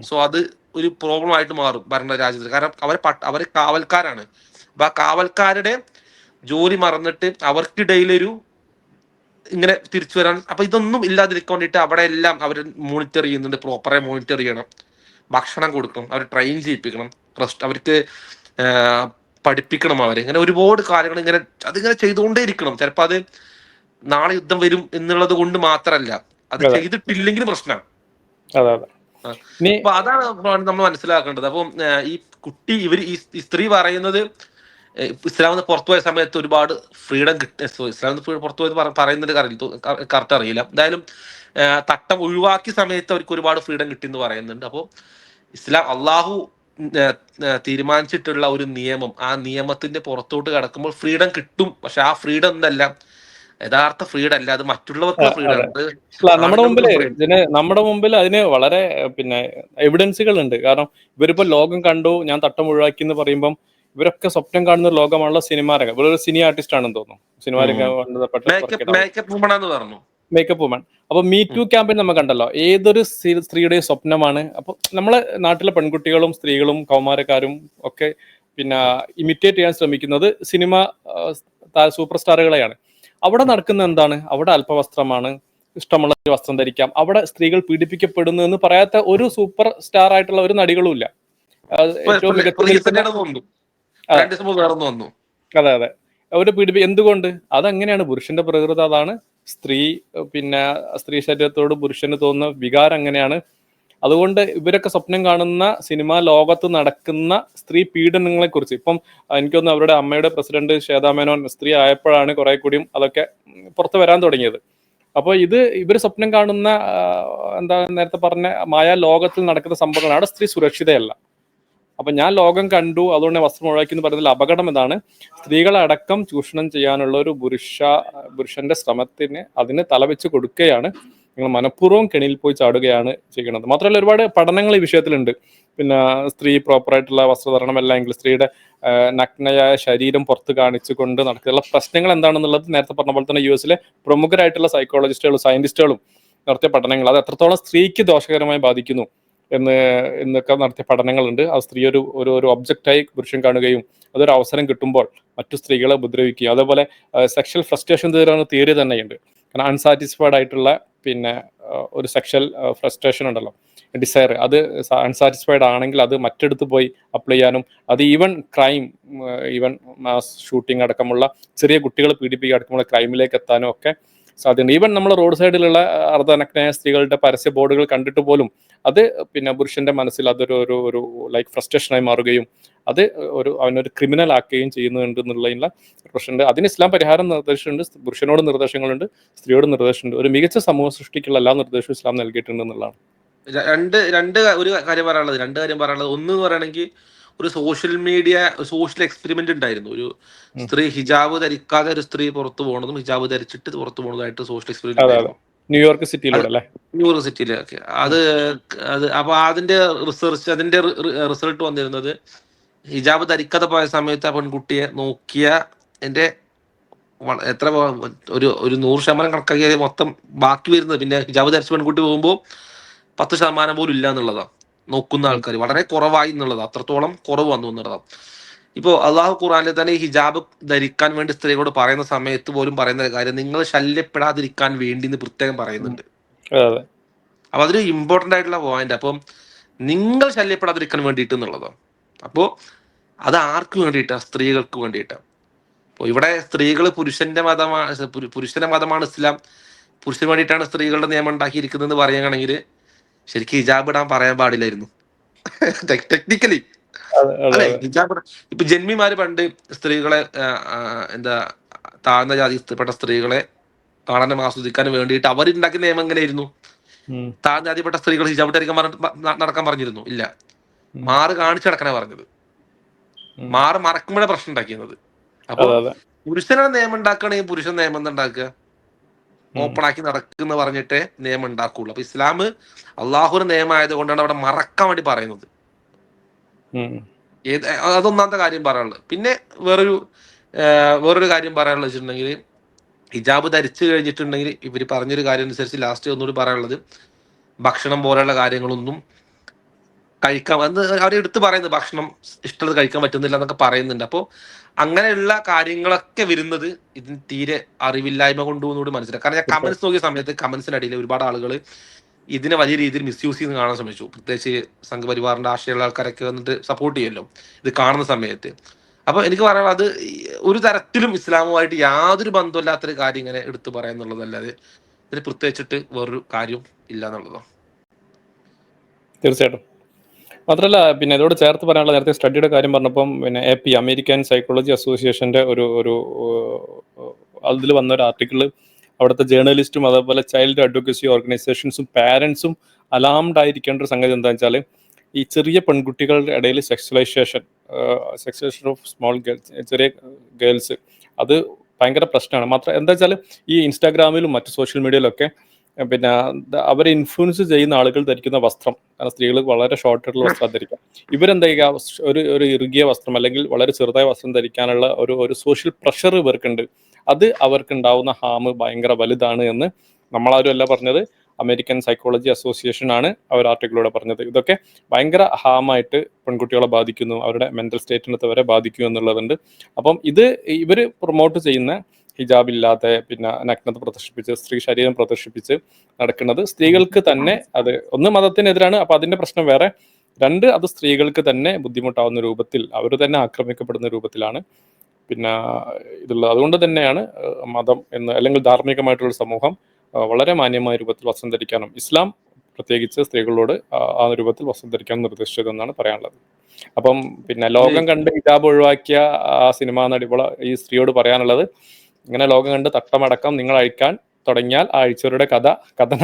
സോ അത് ഒരു പ്രോബ്ലം ആയിട്ട് മാറും ഭരണ രാജ്യത്തിൽ. കാരണം അവര് കാവൽക്കാരാണ്. അപ്പൊ ആ കാവൽക്കാരുടെ ജോലി മറന്നിട്ട് അവർക്കിടയിലൊരു ഇങ്ങനെ തിരിച്ചു വരാൻ. അപ്പൊ ഇതൊന്നും ഇല്ലാതിരിക്കാൻ വേണ്ടിയിട്ട് അവിടെ എല്ലാം അവർ മോണിറ്റർ ചെയ്യുന്നുണ്ട്, പ്രോപ്പറായി മോണിറ്റർ ചെയ്യണം, ഭക്ഷണം കൊടുക്കണം, അവർ ട്രെയിൻ ചെയ്യിപ്പിക്കണം, അവർക്ക് പഠിപ്പിക്കണം, ഇങ്ങനെ ഒരുപാട് കാര്യങ്ങൾ അതിങ്ങനെ ചെയ്തുകൊണ്ടേ ഇരിക്കണം. ചിലപ്പോൾ അത് നാളെ യുദ്ധം വരും എന്നുള്ളത് കൊണ്ട് മാത്രമല്ല, അത് ചെയ്തിട്ടില്ലെങ്കിൽ പ്രശ്നമാണ്. അപ്പൊ അതാണ് നമ്മൾ മനസ്സിലാക്കേണ്ടത്. അപ്പം ഈ കുട്ടി ഈ സ്ത്രീ പറയുന്നത് ഇസ്ലാമിൽ നിന്ന് പുറത്തുപോയ സമയത്ത് ഒരുപാട് ഫ്രീഡം കിട്ടി. ഇസ്ലാമിൽ നിന്ന് പുറത്തു പോയത് പറയുന്നത് കറക്റ്റ് അറിയില്ല. എന്തായാലും തട്ടം ഒഴിവാക്കിയ സമയത്ത് അവർക്ക് ഒരുപാട് ഫ്രീഡം കിട്ടി എന്ന് പറയുന്നുണ്ട്. അപ്പോൾ അള്ളാഹു തീരുമാനിച്ചിട്ടുള്ള ഒരു നിയമം, ആ നിയമത്തിന്റെ പുറത്തോട്ട് കടക്കുമ്പോൾ ഫ്രീഡം കിട്ടും. പക്ഷെ ആ ഫ്രീഡം എന്നല്ല യഥാർത്ഥ ഫ്രീഡം അല്ല, അത് മറ്റുള്ളവർക്കുള്ള ഫ്രീഡം. നമ്മുടെ മുമ്പിൽ അതിന് വളരെ എവിഡൻസുകൾ ഉണ്ട്. കാരണം ഇവരിപ്പോ ലോകം കണ്ടു, ഞാൻ തട്ടം ഒഴിവാക്കി എന്ന് പറയുമ്പം ഇവരൊക്കെ സ്വപ്നം കാണുന്ന ലോകമാണല്ലോ സിനിമാ രംഗം. ഇവരൊരു സിനി ആർട്ടിസ്റ്റ് ആണെന്ന് തോന്നുന്നു, സിനിമാ രംഗം മേക്കപ്പ് വുമൺ. അപ്പൊ മീ ടു ക്യാമ്പയിൻ നമ്മൾ കണ്ടല്ലോ, ഏതൊരു സ്ത്രീയുടെയും സ്വപ്നമാണ്. അപ്പൊ നമ്മളെ നാട്ടിലെ പെൺകുട്ടികളും സ്ത്രീകളും കൗമാരക്കാരും ഒക്കെ ഇമിറ്റേറ്റ് ചെയ്യാൻ ശ്രമിക്കുന്നത് സിനിമ സൂപ്പർ സ്റ്റാറുകളെയാണ്. അവിടെ നടക്കുന്ന എന്താണ്? അവിടെ അല്പവസ്ത്രമാണ്, ഇഷ്ടമുള്ള വസ്ത്രം ധരിക്കാം. അവിടെ സ്ത്രീകൾ പീഡിപ്പിക്കപ്പെടുന്നു എന്ന് പറയാത്ത ഒരു സൂപ്പർ സ്റ്റാർ ആയിട്ടുള്ള ഒരു നടികളും ഇല്ല. ഏറ്റവും അതെ അവര് എന്തുകൊണ്ട്? അതെങ്ങനെയാണ്? പുരുഷന്റെ പ്രകൃതി അതാണ്. സ്ത്രീ ശരീരത്തോട് പുരുഷന് തോന്നുന്ന വികാരം അങ്ങനെയാണ്. അതുകൊണ്ട് ഇവരൊക്കെ സ്വപ്നം കാണുന്ന സിനിമാ ലോകത്ത് നടക്കുന്ന സ്ത്രീ പീഡനങ്ങളെ കുറിച്ച് ഇപ്പം എനിക്കൊന്ന് അവരുടെ അമ്മയുടെ പ്രസിഡന്റ് ശ്വേതാ മേനോൻ സ്ത്രീ ആയപ്പോഴാണ് കുറെ കൂടിയും അതൊക്കെ പുറത്ത് വരാൻ തുടങ്ങിയത്. അപ്പോൾ ഇത് ഇവർ സ്വപ്നം കാണുന്ന എന്താ നേരത്തെ പറഞ്ഞ മായാ ലോകത്തിൽ നടക്കുന്ന സംഭവങ്ങളാണ്. അവിടെ സ്ത്രീ സുരക്ഷിതയല്ല. അപ്പൊ ഞാൻ ലോകം കണ്ടു അതുകൊണ്ട് വസ്ത്രം ഒഴിവാക്കി എന്ന് പറയുന്നതിൽ അപകടം ഇതാണ്. സ്ത്രീകളടക്കം ചൂഷണം ചെയ്യാനുള്ള ഒരു പുരുഷന്റെ ശ്രമത്തിന് അതിന് തലവെച്ച് കൊടുക്കുകയാണ്. നിങ്ങൾ മനഃപൂർവ്വം കെണിയിൽ പോയി ചാടുകയാണ് ചെയ്യുന്നത്. മാത്രമല്ല ഒരുപാട് പഠനങ്ങൾ ഈ വിഷയത്തിലുണ്ട്. പിന്നെ സ്ത്രീ പ്രോപ്പറായിട്ടുള്ള വസ്ത്രധാരണം അല്ലെങ്കിൽ സ്ത്രീയുടെ നഗ്നയായ ശരീരം പുറത്ത് കാണിച്ചുകൊണ്ട് നടക്കുന്ന പ്രശ്നങ്ങൾ എന്താണെന്നുള്ളത് നേരത്തെ പറഞ്ഞ പോലെ തന്നെ US പ്രമുഖരായിട്ടുള്ള സൈക്കോളജിസ്റ്റുകളും സയന്റിസ്റ്റുകളും നടത്തിയ പഠനങ്ങൾ അത് എത്രത്തോളം സ്ത്രീക്ക് ദോഷകരമായി ബാധിക്കുന്നു എന്നൊക്കെ നടത്തിയ പഠനങ്ങളുണ്ട്. ആ സ്ത്രീ ഒരു ഒബ്ജക്റ്റായി പുരുഷൻ കാണുകയും അതൊരു അവസരം കിട്ടുമ്പോൾ മറ്റു സ്ത്രീകളെ ഉപദ്രവിക്കുകയും അതേപോലെ സെക്ഷൽ ഫ്രസ്ട്രേഷൻ തിയറി തന്നെയുണ്ട്. കാരണം അൺസാറ്റിസ്ഫൈഡ് ആയിട്ടുള്ള പിന്നെ ഒരു സെക്ഷൽ ഫ്രസ്ട്രേഷൻ ഉണ്ടല്ലോ, ഡിസയർ, അത് അൺസാറ്റിസ്ഫൈഡ് ആണെങ്കിൽ അത് മറ്റെടുത്ത് പോയി അപ്ലൈ ചെയ്യാനും അത് ഈവൻ മാസ് ഷൂട്ടിംഗ് അടക്കമുള്ള ചെറിയ കുട്ടികളെ പീഡിപ്പിക്കുക അടക്കമുള്ള ക്രൈമിലേക്ക് എത്താനും ഒക്കെ സാധ്യതയുണ്ട്. ഈവൻ നമ്മൾ റോഡ് സൈഡിലുള്ള അർദ്ധനഗ്നയായ സ്ത്രീകളുടെ പരസ്യ ബോർഡുകൾ കണ്ടിട്ട് പോലും അത് പിന്നെ പുരുഷന്റെ മനസ്സിൽ അതൊരു ലൈക്ക് ഫ്രസ്ട്രേഷനായി മാറുകയും അത് അവനൊരു ക്രിമിനൽ ആക്കുകയും ചെയ്യുന്നുണ്ട് എന്നുള്ളതിനുള്ള പ്രശ്നമുണ്ട്. അതിന് ഇസ്ലാം പരിഹാരം നിർദ്ദേശമുണ്ട്. പുരുഷനോട് നിർദ്ദേശങ്ങളുണ്ട്, സ്ത്രീയോട് നിർദ്ദേശമുണ്ട്. ഒരു മികച്ച സമൂഹ സൃഷ്ടിക്കുള്ള എല്ലാ നിർദ്ദേശവും ഇസ്ലാം നൽകിയിട്ടുണ്ട് എന്നുള്ളതാണ്. ഒരു കാര്യം പറയാനുള്ളത് ഒന്ന് പറയുകയാണെങ്കിൽ ഒരു സോഷ്യൽ എക്സ്പെരിമെന്റ് ഉണ്ടായിരുന്നു. ഒരു സ്ത്രീ ഹിജാബ് ധരിക്കാതെ ഒരു സ്ത്രീ പുറത്തു പോകുന്നതും ഹിജാബ് ധരിച്ചിട്ട് പുറത്തു പോകുന്നതായിട്ട് സോഷ്യൽ എക്സ്പെരിമെന്റ് ഉണ്ടായിരുന്നു ന്യൂയോർക്ക് സിറ്റിയിലൊക്കെ. അത് അപ്പൊ അതിന്റെ റിസൾട്ട് വന്നിരുന്നത് ഹിജാബ് ധരിക്കാതെ പോയ സമയത്ത് ആ പെൺകുട്ടിയെ നോക്കിയ എന്റെ എത്ര ഒരു 100% കണക്കാക്കിയ മൊത്തം ബാക്കി വരുന്നത് പിന്നെ ഹിജാബ് ധരിച്ച പെൺകുട്ടി പോകുമ്പോൾ 10% പോലും ഇല്ല എന്നുള്ളതാണ്. നോക്കുന്ന ആൾക്കാർ വളരെ കുറവായി എന്നുള്ളതാണ്. അത്രത്തോളം കുറവ് വന്നു എന്നുള്ളതാണ്. ഇപ്പോ അള്ളാഹു ഖുർആനിൽ തന്നെ ഈ ഹിജാബ് ധരിക്കാൻ വേണ്ടി സ്ത്രീകളോട് പറയുന്ന സമയത്ത് പോലും പറയുന്ന കാര്യം നിങ്ങൾ ശല്യപ്പെടാതിരിക്കാൻ വേണ്ടി എന്ന് പ്രത്യേകം പറയുന്നുണ്ട്. അപ്പൊ അതൊരു ഇമ്പോർട്ടന്റ് ആയിട്ടുള്ള പോയിന്റ്. അപ്പം നിങ്ങൾ ശല്യപ്പെടാതിരിക്കാൻ വേണ്ടിയിട്ട് എന്നുള്ളതാണ്. അപ്പോൾ അത് ആർക്ക് വേണ്ടിയിട്ടാ? സ്ത്രീകൾക്ക് വേണ്ടിയിട്ടാണ്. അപ്പോൾ ഇവിടെ സ്ത്രീകൾ പുരുഷന്റെ മതമാണ് ഇസ്ലാം. പുരുഷന് വേണ്ടിയിട്ടാണ് സ്ത്രീകളുടെ നിയമം ഉണ്ടാക്കിയിരിക്കുന്നത് പറയുകയാണെങ്കിൽ ശരിക്കും ഹിജാബ് ഇടാൻ പറയാൻ പാടില്ലായിരുന്നു. ടെക്നിക്കലി അല്ലെ? ഹിജാബ് ഇപ്പൊ ജന്മിമാര് പണ്ട് സ്ത്രീകളെ താഴ്ന്ന ജാതിപ്പെട്ട സ്ത്രീകളെ കാണാനും ആസ്വദിക്കാനും വേണ്ടിയിട്ട് അവരുണ്ടാക്കിയ നിയമം എങ്ങനെയായിരുന്നു? താഴ്ന്ന ജാതിപ്പെട്ട സ്ത്രീകൾ ഹിജാബ് ധരിക്കാൻ നടക്കാൻ പറഞ്ഞിരുന്നു? ഇല്ല. മാറ് കാണിച്ചു നടക്കാനാ പറഞ്ഞത്. മാറ് മറക്കുമ്പോഴേ പ്രശ്നം ഉണ്ടാക്കിയത്. അപ്പൊ പുരുഷനെ നിയമം ഉണ്ടാക്കുകയാണെങ്കിൽ പുരുഷൻ നിയമം എന്താ ഉണ്ടാക്കുക? ഓപ്പൺ ആക്കി നടക്കുന്ന പറഞ്ഞിട്ടേ നിയമം ഉണ്ടാക്കുള്ളൂ. അപ്പൊ ഇസ്ലാം അള്ളാഹുവിന്റെ നിയമം ആയതുകൊണ്ടാണ് അവിടെ മറക്കാൻ വേണ്ടി പറയുന്നത്. അതൊന്നാമത്തെ കാര്യം പറയാനുള്ളത്. പിന്നെ വേറൊരു കാര്യം പറയാനുള്ളത് വെച്ചിട്ടുണ്ടെങ്കിൽ ഹിജാബ് ധരിച്ചു കഴിഞ്ഞിട്ടുണ്ടെങ്കിൽ ഇവർ പറഞ്ഞൊരു കാര്യം അനുസരിച്ച് ലാസ്റ്റ് ഒന്നുകൂടി പറയാനുള്ളത് ഭക്ഷണം പോലെയുള്ള കാര്യങ്ങളൊന്നും കഴിക്കാൻ അവരെടുത്ത് പറയുന്നത് ഭക്ഷണം ഇഷ്ടമുള്ളത് കഴിക്കാൻ പറ്റുന്നില്ല എന്നൊക്കെ പറയുന്നുണ്ട്. അപ്പോൾ അങ്ങനെയുള്ള കാര്യങ്ങളൊക്കെ വരുന്നത് ഇതിന് തീരെ അറിവില്ലായ്മ കൊണ്ടുകൂടി മനസ്സിലാക്കാം. കാരണം ഞാൻ കമന്റ്സ് നോക്കിയ സമയത്ത് കമന്റ്സിനടിയിൽ ഒരുപാട് ആളുകൾ ഇതിനെ വലിയ രീതിയിൽ മിസ്യൂസ് ചെയ്ത് കാണാൻ ശ്രമിച്ചു. പ്രത്യേകിച്ച് സംഘപരിവാറിന്റെ ആശയമുള്ള ആൾക്കാരൊക്കെ വന്നിട്ട് സപ്പോർട്ട് ചെയ്യല്ലോ ഇത് കാണുന്ന സമയത്ത്. അപ്പൊ എനിക്ക് പറയാനുള്ളത് അത് ഒരു തരത്തിലും ഇസ്ലാമുമായിട്ട് യാതൊരു ബന്ധമില്ലാത്തൊരു കാര്യം ഇങ്ങനെ എടുത്തു പറയാന്നുള്ളതല്ലാതെ ഇതിന് പ്രത്യേകിച്ചിട്ട് വേറൊരു കാര്യം ഇല്ല എന്നുള്ളതാണ്. തീർച്ചയായിട്ടും. മാത്രമല്ല പിന്നെ ഇതോട് ചേർത്ത് പറയാനുള്ള നേരത്തെ സ്റ്റഡിയുടെ കാര്യം പറഞ്ഞപ്പം പിന്നെ AP അമേരിക്കൻ സൈക്കോളജി അസോസിയേഷന്റെ ഒരു അതിൽ വന്ന ഒരു ആർട്ടിക്കിൾ അവിടുത്തെ ജേർണലിസ്റ്റും അതേപോലെ ചൈൽഡ് അഡ്വക്കസി ഓർഗനൈസേഷൻസും പാരൻസും അലാംഡ് ആയിരിക്കേണ്ട ഒരു സംഗതി എന്താ വെച്ചാൽ ഈ ചെറിയ പെൺകുട്ടികളുടെ ഇടയിൽ സെക്സ്വലൈസേഷൻ ഓഫ് സ്മോൾ ഗേൾസ്, ചെറിയ ഗേൾസ്, അത് ഭയങ്കര പ്രശ്നമാണ്. മാത്രം എന്താ വെച്ചാൽ ഈ ഇൻസ്റ്റാഗ്രാമിലും മറ്റു സോഷ്യൽ മീഡിയയിലൊക്കെ പിന്നെ അവരെ ഇൻഫ്ലുവൻസ് ചെയ്യുന്ന ആളുകൾ ധരിക്കുന്ന വസ്ത്രം, കാരണം സ്ത്രീകൾ വളരെ ഷോർട്ട് ആയിട്ടുള്ള വസ്ത്രം ധരിക്കാം. ഇവരെന്താ ചെയ്യുക, ഒരു ഇറുകിയ വസ്ത്രം അല്ലെങ്കിൽ വളരെ ചെറുതായ വസ്ത്രം ധരിക്കാനുള്ള ഒരു സോഷ്യൽ പ്രഷർ ഇവർക്കുണ്ട്. അത് അവർക്കുണ്ടാവുന്ന ഹാം ഭയങ്കര വലുതാണ് എന്ന് നമ്മളാരും അല്ല പറഞ്ഞത്, അമേരിക്കൻ സൈക്കോളജി അസോസിയേഷൻ ആണ് അവർ ആർട്ടിക്കിലൂടെ പറഞ്ഞത്. ഇതൊക്കെ ഭയങ്കര ഹാമായിട്ട് പെൺകുട്ടികളെ ബാധിക്കുന്നു, അവരുടെ മെന്റൽ സ്റ്റേറ്റിനകത്ത് വരെ ബാധിക്കുന്നു എന്നുള്ളതുണ്ട്. അപ്പം ഇത് ഇവർ പ്രൊമോട്ട് ചെയ്യുന്ന ഹിജാബ് ഇല്ലാതെ പിന്നെ നഗ്നത പ്രദർശിപ്പിച്ച് സ്ത്രീ ശരീരം പ്രദർശിപ്പിച്ച് നടക്കുന്നത് സ്ത്രീകൾക്ക് തന്നെ അത് ഒന്ന് മതത്തിനെതിരാണ്. അപ്പൊ അതിന്റെ പ്രശ്നം വേറെ. രണ്ട്, അത് സ്ത്രീകൾക്ക് തന്നെ ബുദ്ധിമുട്ടാവുന്ന രൂപത്തിൽ അവർ തന്നെ ആക്രമിക്കപ്പെടുന്ന രൂപത്തിലാണ് പിന്നെ ഇതുള്ളത്. അതുകൊണ്ട് തന്നെയാണ് മതം എന്ന് അല്ലെങ്കിൽ ധാർമ്മികമായിട്ടുള്ള സമൂഹം വളരെ മാന്യമായ രൂപത്തിൽ വസ്ത്രം ധരിക്കാനും ഇസ്ലാം പ്രത്യേകിച്ച് സ്ത്രീകളോട് ആ രൂപത്തിൽ വസ്ത്രം ധരിക്കാനും നിർദ്ദേശിച്ചതെന്നാണ് പറയാനുള്ളത്. അപ്പം പിന്നെ ലോകം കണ്ട് ഹിജാബ് ഒഴിവാക്കിയ ആ സിനിമാ നടി ഈ സ്ത്രീയോട് പറയാനുള്ളത്, ഇങ്ങനെ ലോകം കണ്ട് തട്ടമടക്കം നിങ്ങൾ അഴിക്കാൻ തുടങ്ങിയാൽ ആഴ്ചവരുടെ കഥ, കഥന,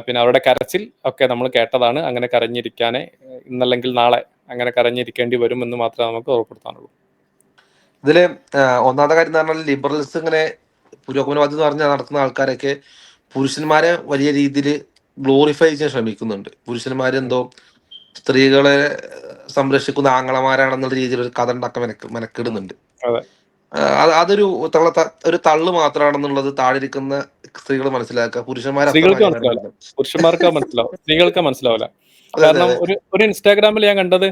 പിന്നെ അവരുടെ കരച്ചിൽ ഒക്കെ നമ്മൾ കേട്ടതാണ്. അങ്ങനെ കരഞ്ഞിരിക്കാനേ ഇന്നല്ലെങ്കിൽ നാളെ അങ്ങനെ കരഞ്ഞിരിക്കേണ്ടി വരും എന്ന് മാത്രമേ നമുക്ക് ഓർപ്പെടുത്താനുള്ളൂ. ഇതില് ഒന്നാമത്തെ കാര്യം എന്ന് പറഞ്ഞാൽ ലിബറൽസ് ഇങ്ങനെ പുരോഗമനവാദി എന്ന് പറഞ്ഞാൽ നടക്കുന്ന ആൾക്കാരൊക്കെ പുരുഷന്മാരെ വലിയ രീതിയിൽ ഗ്ലോറിഫൈ ചെയ്യാൻ ശ്രമിക്കുന്നുണ്ട്. പുരുഷന്മാരെന്തോ സ്ത്രീകളെ സംരക്ഷിക്കുന്ന ആങ്ങളമാരാണെന്നുള്ള രീതിയിൽ ഒരു കഥ ഉണ്ടാക്കാൻ മെനക്കിടുന്നുണ്ട്. അതെ. അതൊരു ഒരു തള്ളു മാത്രമാണെന്നുള്ളത് താഴെ ഇരിക്കുന്ന സ്ത്രീകൾ മനസ്സിലാക്കുക. പുരുഷന്മാരെ സ്ത്രീകൾക്ക് മനസ്സിലാവില്ല, പുരുഷന്മാർക്ക് മനസ്സിലാവും, സ്ത്രീകൾക്ക് മനസ്സിലാവില്ല. കാരണം ഒരു ഇൻസ്റ്റാഗ്രാമിൽ ഞാൻ കണ്ടത്,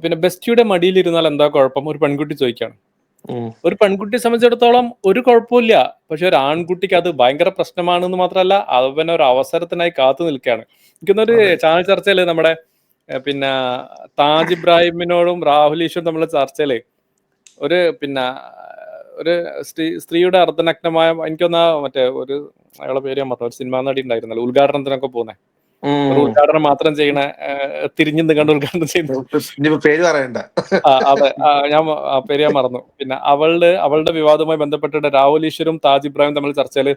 പിന്നെ ബെസ്റ്റിയുടെ മടിയിലിരുന്നാൽ എന്താ കുഴപ്പം, ഒരു പെൺകുട്ടി ചോദിക്കാണ്. ഒരു പെൺകുട്ടിയെ സംബന്ധിച്ചിടത്തോളം ഒരു കുഴപ്പമില്ല, പക്ഷെ ഒരു ആൺകുട്ടിക്ക് അത് ഭയങ്കര പ്രശ്നമാണെന്ന് മാത്രമല്ല, അവനൊരു അവസരത്തിനായി കാത്തു നിൽക്കുകയാണ്. എനിക്കൊന്നൊരു ചാനൽ ചർച്ചയില് നമ്മുടെ പിന്നെ താജ് ഇബ്രാഹിമിനോടും രാഹുൽ ഈശ്വറും തമ്മിലുള്ള ചർച്ചയില് ഒരു സ്ത്രീയുടെ അർദ്ധനഗ്നമായ, എനിക്കൊന്നാ മറ്റേ ഒരു അയാളെ പേര് ഞാൻ പറഞ്ഞു, ഒരു സിനിമാ നടി ഉണ്ടായിരുന്നല്ലോ ഉദ്ഘാടനത്തിനൊക്കെ പോകുന്നേ, ഒരു ഉദ്ഘാടനം മാത്രം ചെയ്യണ, തിരിഞ്ഞു നിൽക്കേണ്ട ഉദ്ഘാടനം ചെയ്യുന്ന പേര് പറയണ്ട. അതെ, ഞാൻ പേര് ഞാൻ മറന്നു. പിന്നെ അവളുടെ വിവാദവുമായി ബന്ധപ്പെട്ടിട്ട് രാഹുൽ ഈശ്വരും താജ് ഇബ്രാഹിം തമ്മിൽ ചർച്ചയില്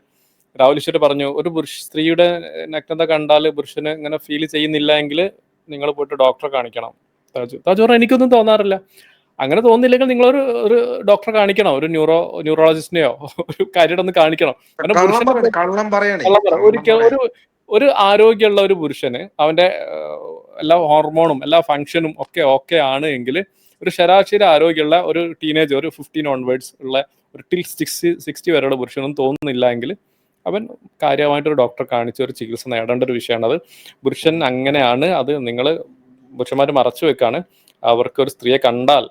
രാഹുൽ ഈശ്വർ പറഞ്ഞു, ഒരു സ്ത്രീയുടെ നഗ്നത കണ്ടാൽ പുരുഷന് ഇങ്ങനെ ഫീൽ ചെയ്യുന്നില്ല എങ്കിൽ നിങ്ങൾ പോയിട്ട് ഡോക്ടറെ കാണിക്കണം. താജ് പറഞ്ഞു എനിക്കൊന്നും തോന്നാറില്ല. അങ്ങനെ തോന്നുന്നില്ലെങ്കിൽ നിങ്ങൾ ഒരു ഡോക്ടറെ കാണിക്കണം, ഒരു ന്യൂറോളജിസ്റ്റിനെയോ ഒരു കാര്യം ഒന്ന് കാണിക്കണം. ഒരു ആരോഗ്യമുള്ള ഒരു പുരുഷന് അവന്റെ എല്ലാ ഹോർമോണും എല്ലാ ഫങ്ഷനും ഒക്കെ ആണ് എങ്കിൽ, ഒരു ശരാശരി ആരോഗ്യമുള്ള ഒരു ടീനേജ്, ഒരു 15 ഓൺവേർഡ്സ് ഉള്ള ഒരു ടിൽ 60 വരെയുള്ള പുരുഷനൊന്നും തോന്നുന്നില്ല എങ്കിൽ അവൻ കാര്യമായിട്ടൊരു ഡോക്ടറെ കാണിച്ച് ഒരു ചികിത്സ നേടേണ്ട ഒരു വിഷയമാണ് അത്. പുരുഷൻ അങ്ങനെയാണ്, അത് നിങ്ങൾ പുരുഷന്മാർ മറച്ചു വെക്കാണ്. അവർക്ക് ഒരു സ്ത്രീയെ കണ്ടാൽ,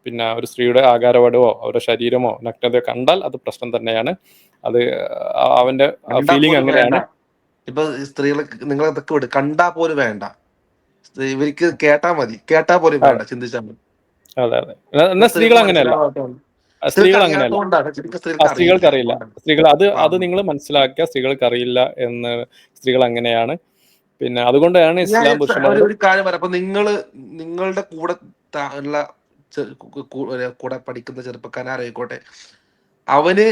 പിന്നെ ഒരു സ്ത്രീയുടെ ആകാരവടവോ അവരുടെ ശരീരമോ നഗ്നതയോ കണ്ടാൽ അത് പ്രശ്നം തന്നെയാണ്. അത് അവന്റെ ഫീലിംഗ് അങ്ങനെയാണ്. ഇപ്പൊ സ്ത്രീകളെ നിങ്ങൾ ഇതൊക്കെ വിട്, കണ്ടാ പോലും വേണ്ട, ഇവർക്ക് കേട്ടാ മതി, കേട്ടാ പോലും വേണ്ട, ചിന്തിച്ചാൽ മതി. അതെ അതെ, എന്നാൽ സ്ത്രീകൾ അങ്ങനെയല്ല, സ്ത്രീകൾക്ക് അറിയില്ല. അത് നിങ്ങൾ മനസ്സിലാക്കുക, സ്ത്രീകൾക്ക് അറിയില്ല എന്ന്. സ്ത്രീകൾ അങ്ങനെയാണ്. പിന്നെ അതുകൊണ്ടാണ് ഇസ്ലാം ഒരു കാര്യം പറയാം. അപ്പൊ നിങ്ങളുടെ കൂടെ ഉള്ള കൂടെ പഠിക്കുന്ന ചെറുപ്പക്കാരായിക്കോട്ടെ, അവന്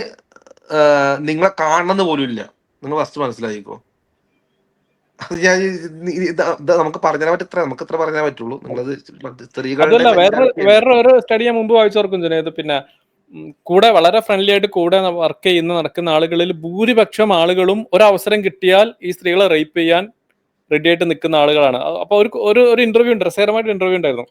നിങ്ങളെ കാണണമെന്ന് പോലും ഇല്ല, നിങ്ങൾ ഫസ്റ്റ് മനസ്സിലായിക്കോ. അത് ഞാൻ നമുക്ക് പറഞ്ഞാൽ പറ്റത്ര, നമുക്ക് ഇത്ര പറഞ്ഞാൽ പറ്റുള്ളൂ. നിങ്ങളത് സ്ത്രീകളുടെ വേറൊരു സ്റ്റഡി ഞാൻ മുമ്പ് വായിച്ചോർക്കും ജനേത്, പിന്നെ കൂടെ വളരെ ഫ്രണ്ട്ലി ആയിട്ട് കൂടെ വർക്ക് ചെയ്യുന്ന നടക്കുന്ന ആളുകളിൽ ഭൂരിപക്ഷം ആളുകളും ഒരവസരം കിട്ടിയാൽ ഈ സ്ത്രീകളെ റേപ്പ് ചെയ്യാൻ റെഡി ആയിട്ട് നിൽക്കുന്ന ആളുകളാണ്. അപ്പൊ ഒരു ഇന്റർവ്യൂ ഉണ്ട്, രസകരമായിട്ട് ഇന്റർവ്യൂ ഉണ്ടായിരുന്നു.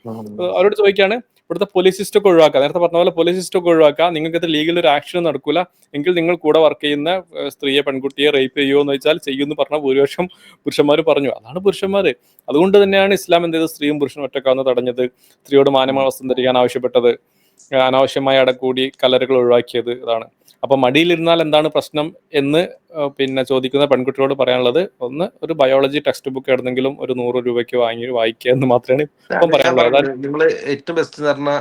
അവരോട് ചോദിക്കാണ്, ഇവിടുത്തെ പോലീസ് സിസ്റ്റം ഒഴിവാക്കുക, നേരത്തെ പറഞ്ഞ പോലെ പോലീസ് സിസ്റ്റം ഒഴിവാക്കുക, നിങ്ങൾക്ക് ഇത് ലീഗൽ ഒരു ആക്ഷൻ നടക്കൂല എങ്കിൽ നിങ്ങൾ കൂടെ വർക്ക് ചെയ്യുന്ന സ്ത്രീയെ, പെൺകുട്ടിയെ റേപ്പ് ചെയ്യുമോ എന്ന് വെച്ചാൽ ചെയ്യുമെന്ന് പറഞ്ഞ ഭൂരിപക്ഷം പുരുഷന്മാർ പറഞ്ഞു. അതാണ് പുരുഷന്മാര്. അതുകൊണ്ട് തന്നെയാണ് ഇസ്ലാം എന്ത് ചെയ്തത്, സ്ത്രീയും പുരുഷനും ഒറ്റക്കാവുന്ന തടഞ്ഞത്, സ്ത്രീയോട് മാന്യമായ വസ്ത്രം ധരിക്കാൻ ആവശ്യപ്പെട്ടത്, അനാവശ്യമായ അടക്കൂടി കലറുകൾ ഒഴിവാക്കിയത്. ഇതാണ്. അപ്പൊ മടിയിലിരുന്നാൽ എന്താണ് പ്രശ്നം എന്ന് പിന്നെ ചോദിക്കുന്ന പെൺകുട്ടികളോട് പറയാനുള്ളത്, ഒന്ന് ഒരു ബയോളജി ടെക്സ്റ്റ് ബുക്ക് എവിടെന്നെങ്കിലും ഒരു 100 രൂപയ്ക്ക് വായിക്കുക എന്ന് മാത്രമേ ഇപ്പം പറയാനുള്ളത്. നിങ്ങള് ഏറ്റവും ബെസ്റ്റ് എന്ന് പറഞ്ഞ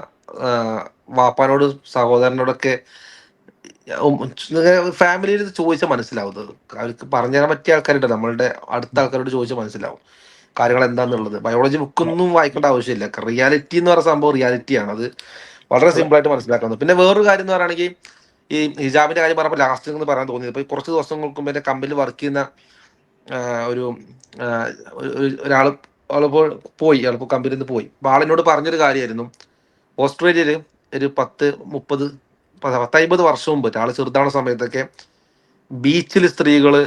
വാപ്പാനോട് സഹോദരനോടൊക്കെ ഫാമിലിയിൽ ചോദിച്ചാൽ മനസ്സിലാവുന്നത്. അവർക്ക് പറഞ്ഞു തരാൻ പറ്റിയ ആൾക്കാരുണ്ട്, നമ്മളുടെ അടുത്ത ആൾക്കാരോട് ചോദിച്ചാൽ മനസ്സിലാവും കാര്യങ്ങൾ എന്താന്നുള്ളത്. ബയോളജി ബുക്കൊന്നും വായിക്കേണ്ട ആവശ്യമില്ല. റിയാലിറ്റി എന്ന് പറയുന്ന സംഭവം റിയാലിറ്റിയാണ്, അത് വളരെ സിമ്പിൾ ആയിട്ട് മനസ്സിലാക്കുന്നത്. പിന്നെ വേറൊരു കാര്യം എന്ന് പറയുകയാണെങ്കിൽ, ഈ ഹിജാബിന്റെ കാര്യം പറഞ്ഞപ്പോൾ ലാസ്റ്റ് എന്ന് പറയാൻ തോന്നിയത്, ഇപ്പൊ കുറച്ച് ദിവസങ്ങൾക്ക് മുമ്പ് എന്റെ കമ്പനിയിൽ വർക്ക് ചെയ്യുന്ന ആളിപ്പോൾ കമ്പനിയിൽ നിന്ന് പോയി. അപ്പൊ ആളിനോട് പറഞ്ഞൊരു കാര്യമായിരുന്നു, ഓസ്ട്രേലിയയില് ഒരു 10-50 വർഷം മുമ്പ്, ആള് ചെറുതാവുന്ന സമയത്തൊക്കെ ബീച്ചിൽ സ്ത്രീകള്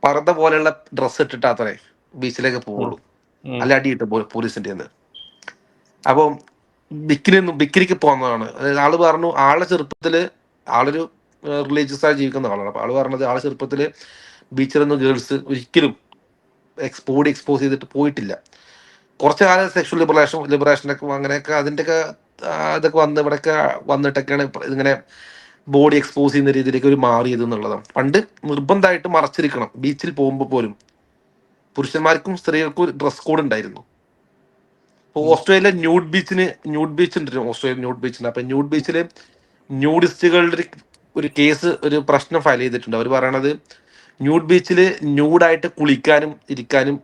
പർദ്ദ പോലെയുള്ള ഡ്രസ്സ് ഇട്ടിട്ടാത്രേ ബീച്ചിലേക്ക് പോവുള്ളൂ, അല്ല അടി കിട്ടും പോലീസിന്റെ നിന്ന്. അപ്പൊ ബിക്കിനിക്ക് പോകുന്നതാണ്. ആള് പറഞ്ഞു, ആളുടെ ചെറുപ്പത്തില്, ആളൊരു റിലീജിയസ് ആയി ജീവിക്കുന്ന ആളാണ്. അപ്പൊ ആള് പറഞ്ഞത്, ആളെ ചെറുപ്പത്തില് ബീച്ചിലൊന്നും ഗേൾസ് ഒരിക്കലും ബോഡി എക്സ്പോസ് ചെയ്തിട്ട് പോയിട്ടില്ല. കുറച്ചു കാലം സെക്ഷൽ ലിബറേഷനൊക്കെ അങ്ങനെയൊക്കെ അതിൻ്റെയൊക്കെ ഇതൊക്കെ ഇവിടെയൊക്കെ വന്നിട്ടൊക്കെയാണ് ഇങ്ങനെ ബോഡി എക്സ്പോസ് ചെയ്യുന്ന രീതിയിലേക്ക് ഒരു മാറിയത് എന്നുള്ളതാണ്. പണ്ട് നിർബന്ധമായിട്ട് മറച്ചിരിക്കണം, ബീച്ചിൽ പോകുമ്പോൾ പോലും പുരുഷന്മാർക്കും സ്ത്രീകൾക്കും ഡ്രസ് കോഡ് ഉണ്ടായിരുന്നു. ഇപ്പോൾ ഓസ്ട്രേലിയ ന്യൂഡ് ബീച്ച് ഉണ്ട്, ഓസ്ട്രേലിയ ന്യൂഡ് ബീച്ചിന്. അപ്പൊ ന്യൂഡ് ബീച്ചില് ന്യൂഡിസ്റ്റുകളുടെ ഒരു കേസ്, ഒരു പ്രശ്നം ഫയൽ ചെയ്തിട്ടുണ്ട്. അവർ പറയണത്, ന്യൂഡ് ബീച്ചില് ന്യൂഡായിട്ട് കുളിക്കാനും ഇരിക്കാനും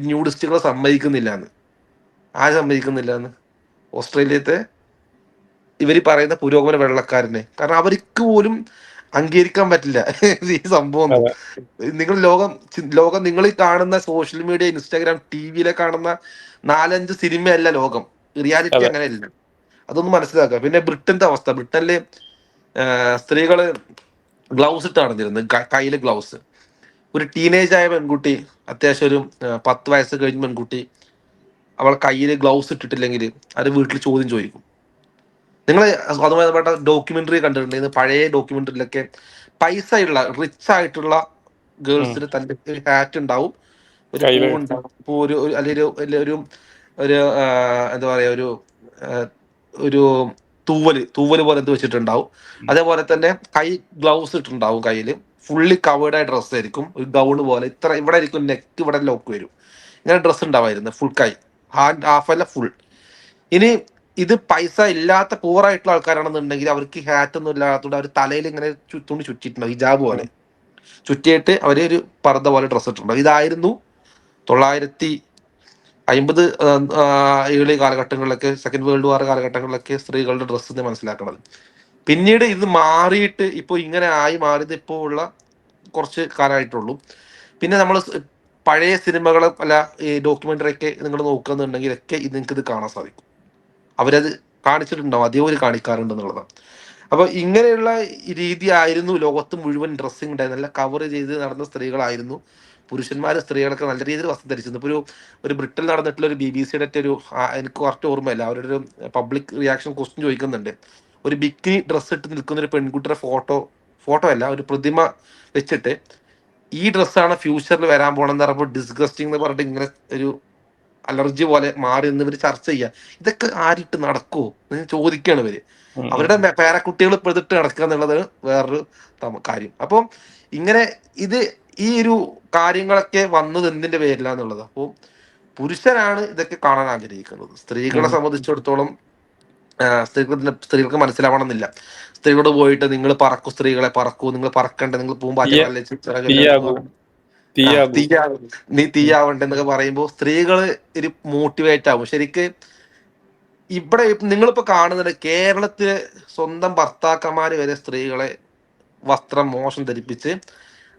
ന്യൂഡിസ്റ്റുകളെ സമ്മതിക്കുന്നില്ല എന്ന്. സമ്മതിക്കുന്നില്ല എന്ന് ഓസ്ട്രേലിയത്തെ ഇവർ പറയുന്ന പുരോഗമന വെള്ളക്കാരനെ. കാരണം അവർക്ക് പോലും അംഗീകരിക്കാൻ പറ്റില്ല ഈ സംഭവം ഒന്നും. അതെ നിങ്ങൾ ലോകം നിങ്ങൾ ഈ കാണുന്ന സോഷ്യൽ മീഡിയ, ഇൻസ്റ്റാഗ്രാം, ടിവിയിലെ കാണുന്ന 4-5 സിനിമയല്ല ലോകം. റിയാലിറ്റി അതെ അങ്ങനെയല്ല. അതൊന്നും മനസ്സിലാക്കുക. പിന്നെ ബ്രിട്ടന്റെ അവസ്ഥ, ബ്രിട്ടനില് സ്ത്രീകള് ഗ്ലൗസ് ഇട്ട് നടന്നിരുന്നത്, കയ്യില് ഗ്ലൗസ്. ഒരു ടീനേജ് ആയ പെൺകുട്ടി, അത്യാവശ്യം ഒരു 10 വയസ്സ് കഴിഞ്ഞ പെൺകുട്ടി, അവൾ കയ്യിൽ ഗ്ലൗസ് ഇട്ടിട്ടില്ലെങ്കിൽ അത് വീട്ടിൽ ചോദ്യം ചോദിക്കും. നിങ്ങൾ അതുമായി ബന്ധപ്പെട്ട ഡോക്യുമെന്ററി കണ്ടിട്ടുണ്ടെങ്കിൽ പഴയ ഡോക്യുമെന്ററിയിലൊക്കെ പൈസ ഉള്ള റിച്ച് ആയിട്ടുള്ള ഉം. ഗേൾസിന് തന്റെ ഒരു ഹാറ്റ് ഉണ്ടാവും, ഒരു കയ്യില് പൂവുണ്ടാവും, പൂ അല്ലെങ്കിൽ ഒരു ഒരു എന്താ പറയാ, ആ, ഒരു തൂവല് പോലെ എന്ത് വെച്ചിട്ടുണ്ടാവും. അതേപോലെ തന്നെ കൈ ഗ്ലൗസ് ഇട്ടിട്ടുണ്ടാവും, കയ്യിൽ ഫുള്ളി കവേർഡ് ആയ ഡ്രസ്സ് ആയിരിക്കും, ഒരു ഗൗണ് പോലെ. ഇത്ര ഇവിടെ ആയിരിക്കും നെക്ക്, ഇവിടെ ലോക്ക് വരും. ഇങ്ങനെ ഡ്രസ്സ് ഉണ്ടാവായിരുന്നു, ഫുൾ കൈ, ഹാഫ് അല്ല ഫുൾ. ഇനി ഇത് പൈസ ഇല്ലാത്ത പൂറായിട്ടുള്ള ആൾക്കാരാണെന്നുണ്ടെങ്കിൽ അവർക്ക് ഹാറ്റ് ഒന്നും ഇല്ലാത്തതുകൊണ്ട് അവർ തലയിൽ ഇങ്ങനെ തുണി ചുറ്റിയിട്ടുണ്ടാവും, ഹിജാബ് പോലെ ചുറ്റിയിട്ട് അവര് ഒരു പർദ്ദ പോലെ ഡ്രസ്സ് ഇട്ടിട്ടുണ്ടാവും. ഇതായിരുന്നു 950 ഏഴ് കാലഘട്ടങ്ങളിലൊക്കെ, സെക്കൻഡ് വേൾഡ് വാർ കാലഘട്ടങ്ങളിലൊക്കെ സ്ത്രീകളുടെ ഡ്രസ്സ് എന്ന് മനസ്സിലാക്കുന്നത്. പിന്നീട് ഇത് മാറിയിട്ട് ഇപ്പൊ ഇങ്ങനെ ആയി മാറിയത് ഇപ്പോൾ ഉള്ള കുറച്ച് കാലമായിട്ടുള്ളൂ. പിന്നെ നമ്മൾ പഴയ സിനിമകളും അല്ല ഈ ഡോക്യുമെന്ററി ഒക്കെ നിങ്ങൾ നോക്കുന്നുണ്ടെങ്കിൽ ഒക്കെ നിങ്ങൾക്ക് ഇത് കാണാൻ സാധിക്കും. അവരത് കാണിച്ചിട്ടുണ്ടാവും, അധികം അവർ കാണിക്കാറുണ്ട് എന്നുള്ളതാണ്. അപ്പൊ ഇങ്ങനെയുള്ള രീതി ആയിരുന്നു ലോകത്ത് മുഴുവൻ ഡ്രസ്സിങ് ഉണ്ടായത്. നല്ല കവർ ചെയ്ത് നടന്ന സ്ത്രീകളായിരുന്നു. പുരുഷന്മാരും സ്ത്രീകളൊക്കെ നല്ല രീതിയിൽ വസ്ത്രം ധരിച്ചിരുന്നു. ഇപ്പൊ ഒരു ബ്രിട്ടനിൽ നടന്നിട്ടുള്ള ഒരു BBC ഒരു എനിക്ക് കറക്റ്റ് ഓർമ്മയില്ല, അവരുടെ ഒരു പബ്ലിക് റിയാക്ഷൻ ക്വസ്റ്റ്യൻ ചോദിക്കുന്നുണ്ട്. ഒരു ബിക്കിനി ഡ്രസ്സ് ഇട്ട് നിൽക്കുന്ന ഒരു പെൺകുട്ടിയുടെ ഫോട്ടോ അല്ല, ഒരു പ്രതിമ വെച്ചിട്ട് ഈ ഡ്രസ്സാണ് ഫ്യൂച്ചറിൽ വരാൻ പോണെന്ന് പറയുമ്പോൾ ഡിസ്ഗസ്റ്റിംഗ് എന്ന് പറഞ്ഞിട്ട് ഇങ്ങനെ ഒരു അലർജി പോലെ മാറി എന്ന് ഇവർ ചർച്ച ചെയ്യുക. ഇതൊക്കെ ആരിട്ട് നടക്കുമോ എന്ന് ചോദിക്കുകയാണ് ഇവര്. അവരുടെ പേരക്കുട്ടികൾ പ്രതിട്ട് നടക്കുക എന്നുള്ളത് വേറൊരു കാര്യം. അപ്പം ഇങ്ങനെ ഇത് ഈ ഒരു കാര്യങ്ങളൊക്കെ വന്നത് എന്തിന്റെ പേരിലാന്നുള്ളത്. അപ്പോൾ പുരുഷനാണ് ഇതൊക്കെ കാണാൻ ആഗ്രഹിക്കുന്നത്. സ്ത്രീകളെ സംബന്ധിച്ചിടത്തോളം സ്ത്രീകൾക്ക് മനസ്സിലാവണമെന്നില്ല. സ്ത്രീകളോട് പോയിട്ട് നിങ്ങൾ പറക്കൂ, സ്ത്രീകളെ പറക്കൂ, നിങ്ങൾ പറക്കണ്ട, നിങ്ങൾ പൂമ്പാറ്റകളല്ലേ, തീയാകൂ തീയാകൂ. നീ തീയാവണ്ട എന്നൊക്കെ പറയുമ്പോൾ സ്ത്രീകള് ഒരു മോട്ടിവേറ്റ് ആവും. ശരിക്ക് ഇവിടെ നിങ്ങളിപ്പോ കാണുന്നത് കേരളത്തിലെ സ്വന്തം ഭർത്താക്കന്മാര് വരെ സ്ത്രീകളെ വസ്ത്രം മോശം ധരിപ്പിച്ച്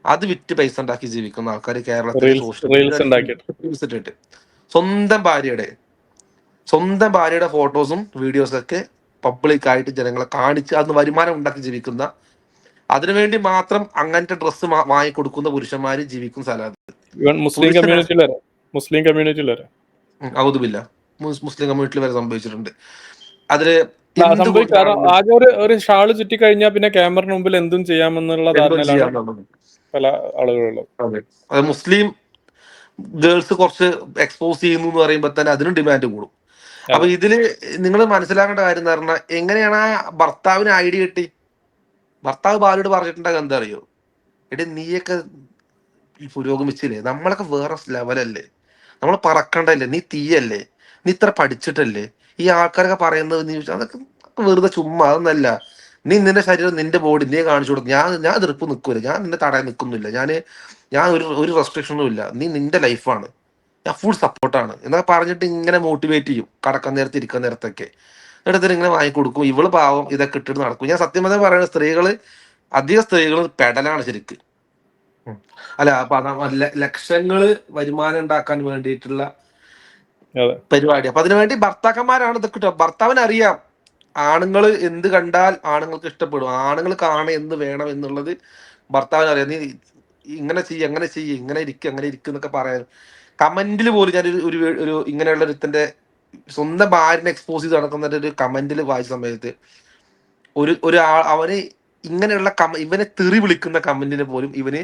അത് വിറ്റ് പൈസ ഉണ്ടാക്കി ജീവിക്കുന്ന ആൾക്കാർ കേരളത്തിലെ സോഷ്യൽ റീൽസ് ഉണ്ടാക്കിയിട്ട് മീഡിയ. സ്വന്തം ഭാര്യയുടെ ഫോട്ടോസും വീഡിയോസും ഒക്കെ പബ്ലിക് ആയിട്ട് ജനങ്ങളെ കാണിച്ച് അന്ന് വരുമാനം ഉണ്ടാക്കി ജീവിക്കുന്ന, അതിനുവേണ്ടി മാത്രം അങ്ങനത്തെ ഡ്രസ്സ് വാങ്ങിക്കൊടുക്കുന്ന പുരുഷന്മാര് ജീവിക്കുന്ന സ്ഥലമാണ്. മുസ്ലിം കമ്മ്യൂണിറ്റിയിൽ വരെ ഔദുബില്ല, മുസ്ലിം കമ്മ്യൂണിറ്റിയിൽ വരെ സംഭവിച്ചിട്ടുണ്ട്. അതില് സംഭവിക്കാറ് ആകെ ഒരു ഷാള് ചുറ്റി കഴിഞ്ഞാൽ പിന്നെ ക്യാമറ മുമ്പിൽ എന്തും ചെയ്യാമെന്നുള്ള ധാരണയിലാണ് പല ആളുകളുള്ളത്. അതെ, അത് മുസ്ലിം ഗേൾസ് കുറച്ച് എക്സ്പോസ് ചെയ്യുന്നു എന്ന് പറയുമ്പോൾ തന്നെ അതിനും ഡിമാൻഡ് കൂടും. അപ്പൊ ഇതില് നിങ്ങൾ മനസ്സിലാക്കേണ്ട കാര്യം എന്ന് പറഞ്ഞാൽ, എങ്ങനെയാണ് ആ ഭർത്താവിന് ഐഡിയ കിട്ടി? ഭർത്താവ് ഭാര്യയോട് പറഞ്ഞിട്ടുണ്ടെങ്കിൽ എന്താ അറിയോ, എടി നീയൊക്കെ പുരോഗമിച്ചില്ലേ, നമ്മളൊക്കെ വേറെ ലെവലല്ലേ, നമ്മൾ പറക്കണ്ടല്ലേ, നീ തീയല്ലേ, നീ ഇത്ര പഠിച്ചിട്ടല്ലേ, ഈ ആൾക്കാരൊക്കെ പറയുന്നത് നീ അതൊക്കെ വെറുതെ ചുമ്മാ, അതൊന്നല്ല. നീ നിന്റെ ശരീരം, നിന്റെ ബോഡി നീ കാണിച്ചു കൊടുക്കും. ഞാൻ എതിർപ്പ് നിൽക്കൂല, ഞാൻ നിന്നെ തടയാൻ നിൽക്കുന്നില്ല, ഞാൻ ഒരു റെസ്ട്രിക്ഷനും ഇല്ല, നീ നിന്റെ ലൈഫാണ്, ഞാൻ ഫുൾ സപ്പോർട്ടാണ് എന്നൊക്കെ പറഞ്ഞിട്ട് ഇങ്ങനെ മോട്ടിവേറ്റ് ചെയ്യും. കടക്കാൻ നേരത്ത് ഇരിക്കുന്ന നേരത്തൊക്കെ എന്നിട്ട് ഇങ്ങനെ വാങ്ങിക്കൊടുക്കും. ഇവള് പാവം ഇതൊക്കെ ഇട്ടിട്ട് നടക്കും. ഞാൻ സത്യം പറഞ്ഞാൽ പറയുന്നത്, അധിക സ്ത്രീകൾ പെടലാണ് ശരിക്ക്. അല്ല, അപ്പൊ ലക്ഷങ്ങള് വരുമാനം ഉണ്ടാക്കാൻ വേണ്ടിയിട്ടുള്ള പരിപാടി. അപ്പൊ അതിനുവേണ്ടി ഭർത്താക്കന്മാരാണ് ഇതൊക്കെ ഇട്ടത്. ഭർത്താവിന് അറിയാം ആണുങ്ങൾ എന്ത് കണ്ടാൽ ആണുങ്ങൾക്ക് ഇഷ്ടപ്പെടും, ആണുങ്ങൾ കാണാൻ എന്ത് വേണം എന്നുള്ളത് ഭർത്താവിന് അറിയാം. നീ ഇങ്ങനെ ചെയ്യ്, ഇങ്ങനെ ഇരിക്കും, അങ്ങനെ ഇരിക്കും എന്നൊക്കെ പറയാൻ. കമന്റിൽ പോലും ഞാൻ ഒരു ഇങ്ങനെയുള്ള ഒരുത്തന്റെ സ്വന്തം ഭാര്യനെ എക്സ്പോസ് ചെയ്ത് നടക്കുന്ന ഒരു കമന്റിൽ വായിച്ച സമയത്ത് അവന് ഇങ്ങനെയുള്ള ഇവനെ തെറി വിളിക്കുന്ന കമന്റിന് പോലും ഇവന്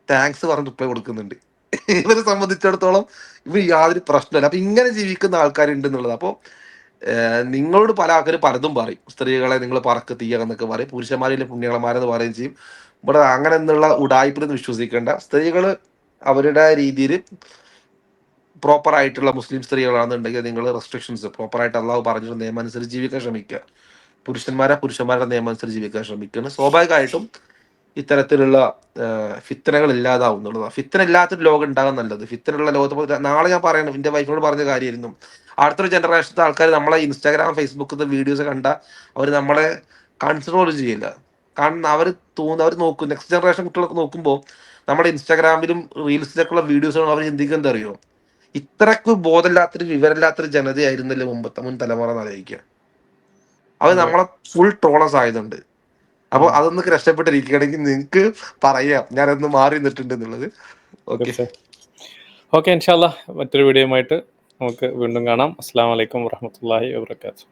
താങ്ക്സ് പറഞ്ഞ് റിപ്ലൈ കൊടുക്കുന്നുണ്ട്. ഇവരെ സംബന്ധിച്ചിടത്തോളം ഇവർ യാതൊരു പ്രശ്നമില്ല. അപ്പൊ ഇങ്ങനെ ജീവിക്കുന്ന ആൾക്കാരുണ്ട് എന്നുള്ളത്. അപ്പോൾ നിങ്ങളോട് പല ആൾക്കാരും പലതും പറയും. സ്ത്രീകളെ നിങ്ങൾ പറക്ക് തീയാന്നൊക്കെ പറയും, പുരുഷന്മാരിലെ പുണ്യളന്മാരെന്ന് പറയുകയും ചെയ്യും. ഇവിടെ അങ്ങനെ എന്നുള്ള ഉടായ്പൊന്നും വിശ്വസിക്കേണ്ട. സ്ത്രീകൾ അവരുടെ രീതിയിൽ പ്രോപ്പർ ആയിട്ടുള്ള മുസ്ലിം സ്ത്രീകളാണെന്നുണ്ടെങ്കിൽ നിങ്ങൾ റെസ്ട്രിക്ഷൻസ് പ്രോപ്പറായിട്ട് അള്ളാഹു പറഞ്ഞിട്ട് നിയമം അനുസരിച്ച് ജീവിക്കാൻ ശ്രമിക്കുക. പുരുഷന്മാരുടെ നിയമം അനുസരിച്ച് ജീവിക്കാൻ ശ്രമിക്കുകയാണ്. സ്വാഭാവികമായിട്ടും ഇത്തരത്തിലുള്ള ഫിത്തനകൾ ഇല്ലാതാവും എന്നുള്ളതാണ്. ഫിത്തന ഇല്ലാത്തൊരു ലോകം ഉണ്ടാകാൻ നല്ലത്. ഫിത്തനുള്ള ലോകത്ത് നാളെ ഞാൻ പറയണം, എന്റെ വൈഫിനോട് പറഞ്ഞ കാര്യമായിരുന്നു, അടുത്തൊരു ജനറേഷനത്തെ ആൾക്കാർ നമ്മളെ ഇൻസ്റ്റാഗ്രാം ഫേസ്ബുക്കിൽ വീഡിയോസ് കണ്ട അവർ നമ്മളെ കൺസിഡർ ചെയ്യില്ല. കാരണം അവർ നോക്കും, നെക്സ്റ്റ് ജനറേഷൻ കുട്ടികളൊക്കെ നോക്കുമ്പോൾ നമ്മുടെ ഇൻസ്റ്റാഗ്രാമിലും റീൽസിലൊക്കെയുള്ള വീഡിയോസുകൾ അവർ ചിന്തിക്കുക എന്താ അറിയോ, ഇത്രക്ക് ബോധമില്ലാത്തൊരു വിവരമില്ലാത്തൊരു ജനതയായിരുന്നല്ലേ മുൻ തലമുറ എന്ന് ആലോചിക്കുക. അത് അതെ. നമ്മളെ ഫുൾ ട്രോളസ് ആയതുണ്ട്. അപ്പൊ അതൊന്നൊക്കെ രക്ഷപ്പെട്ടിരിക്കുകയാണെങ്കിൽ നിങ്ങൾക്ക് പറയാം ഞാനൊന്ന് മാറി നിന്നിട്ടുണ്ട് എന്നുള്ളത്. ഓക്കെ, തീർച്ചയായും. ഓക്കെ, ഇൻഷാല്ലാ മറ്റൊരു വീഡിയോയുമായിട്ട് നമുക്ക് വീണ്ടും കാണാം. അസ്സലാമു അലൈക്കും വറഹ്മത്തുള്ളാഹി വബറകാതുഹു.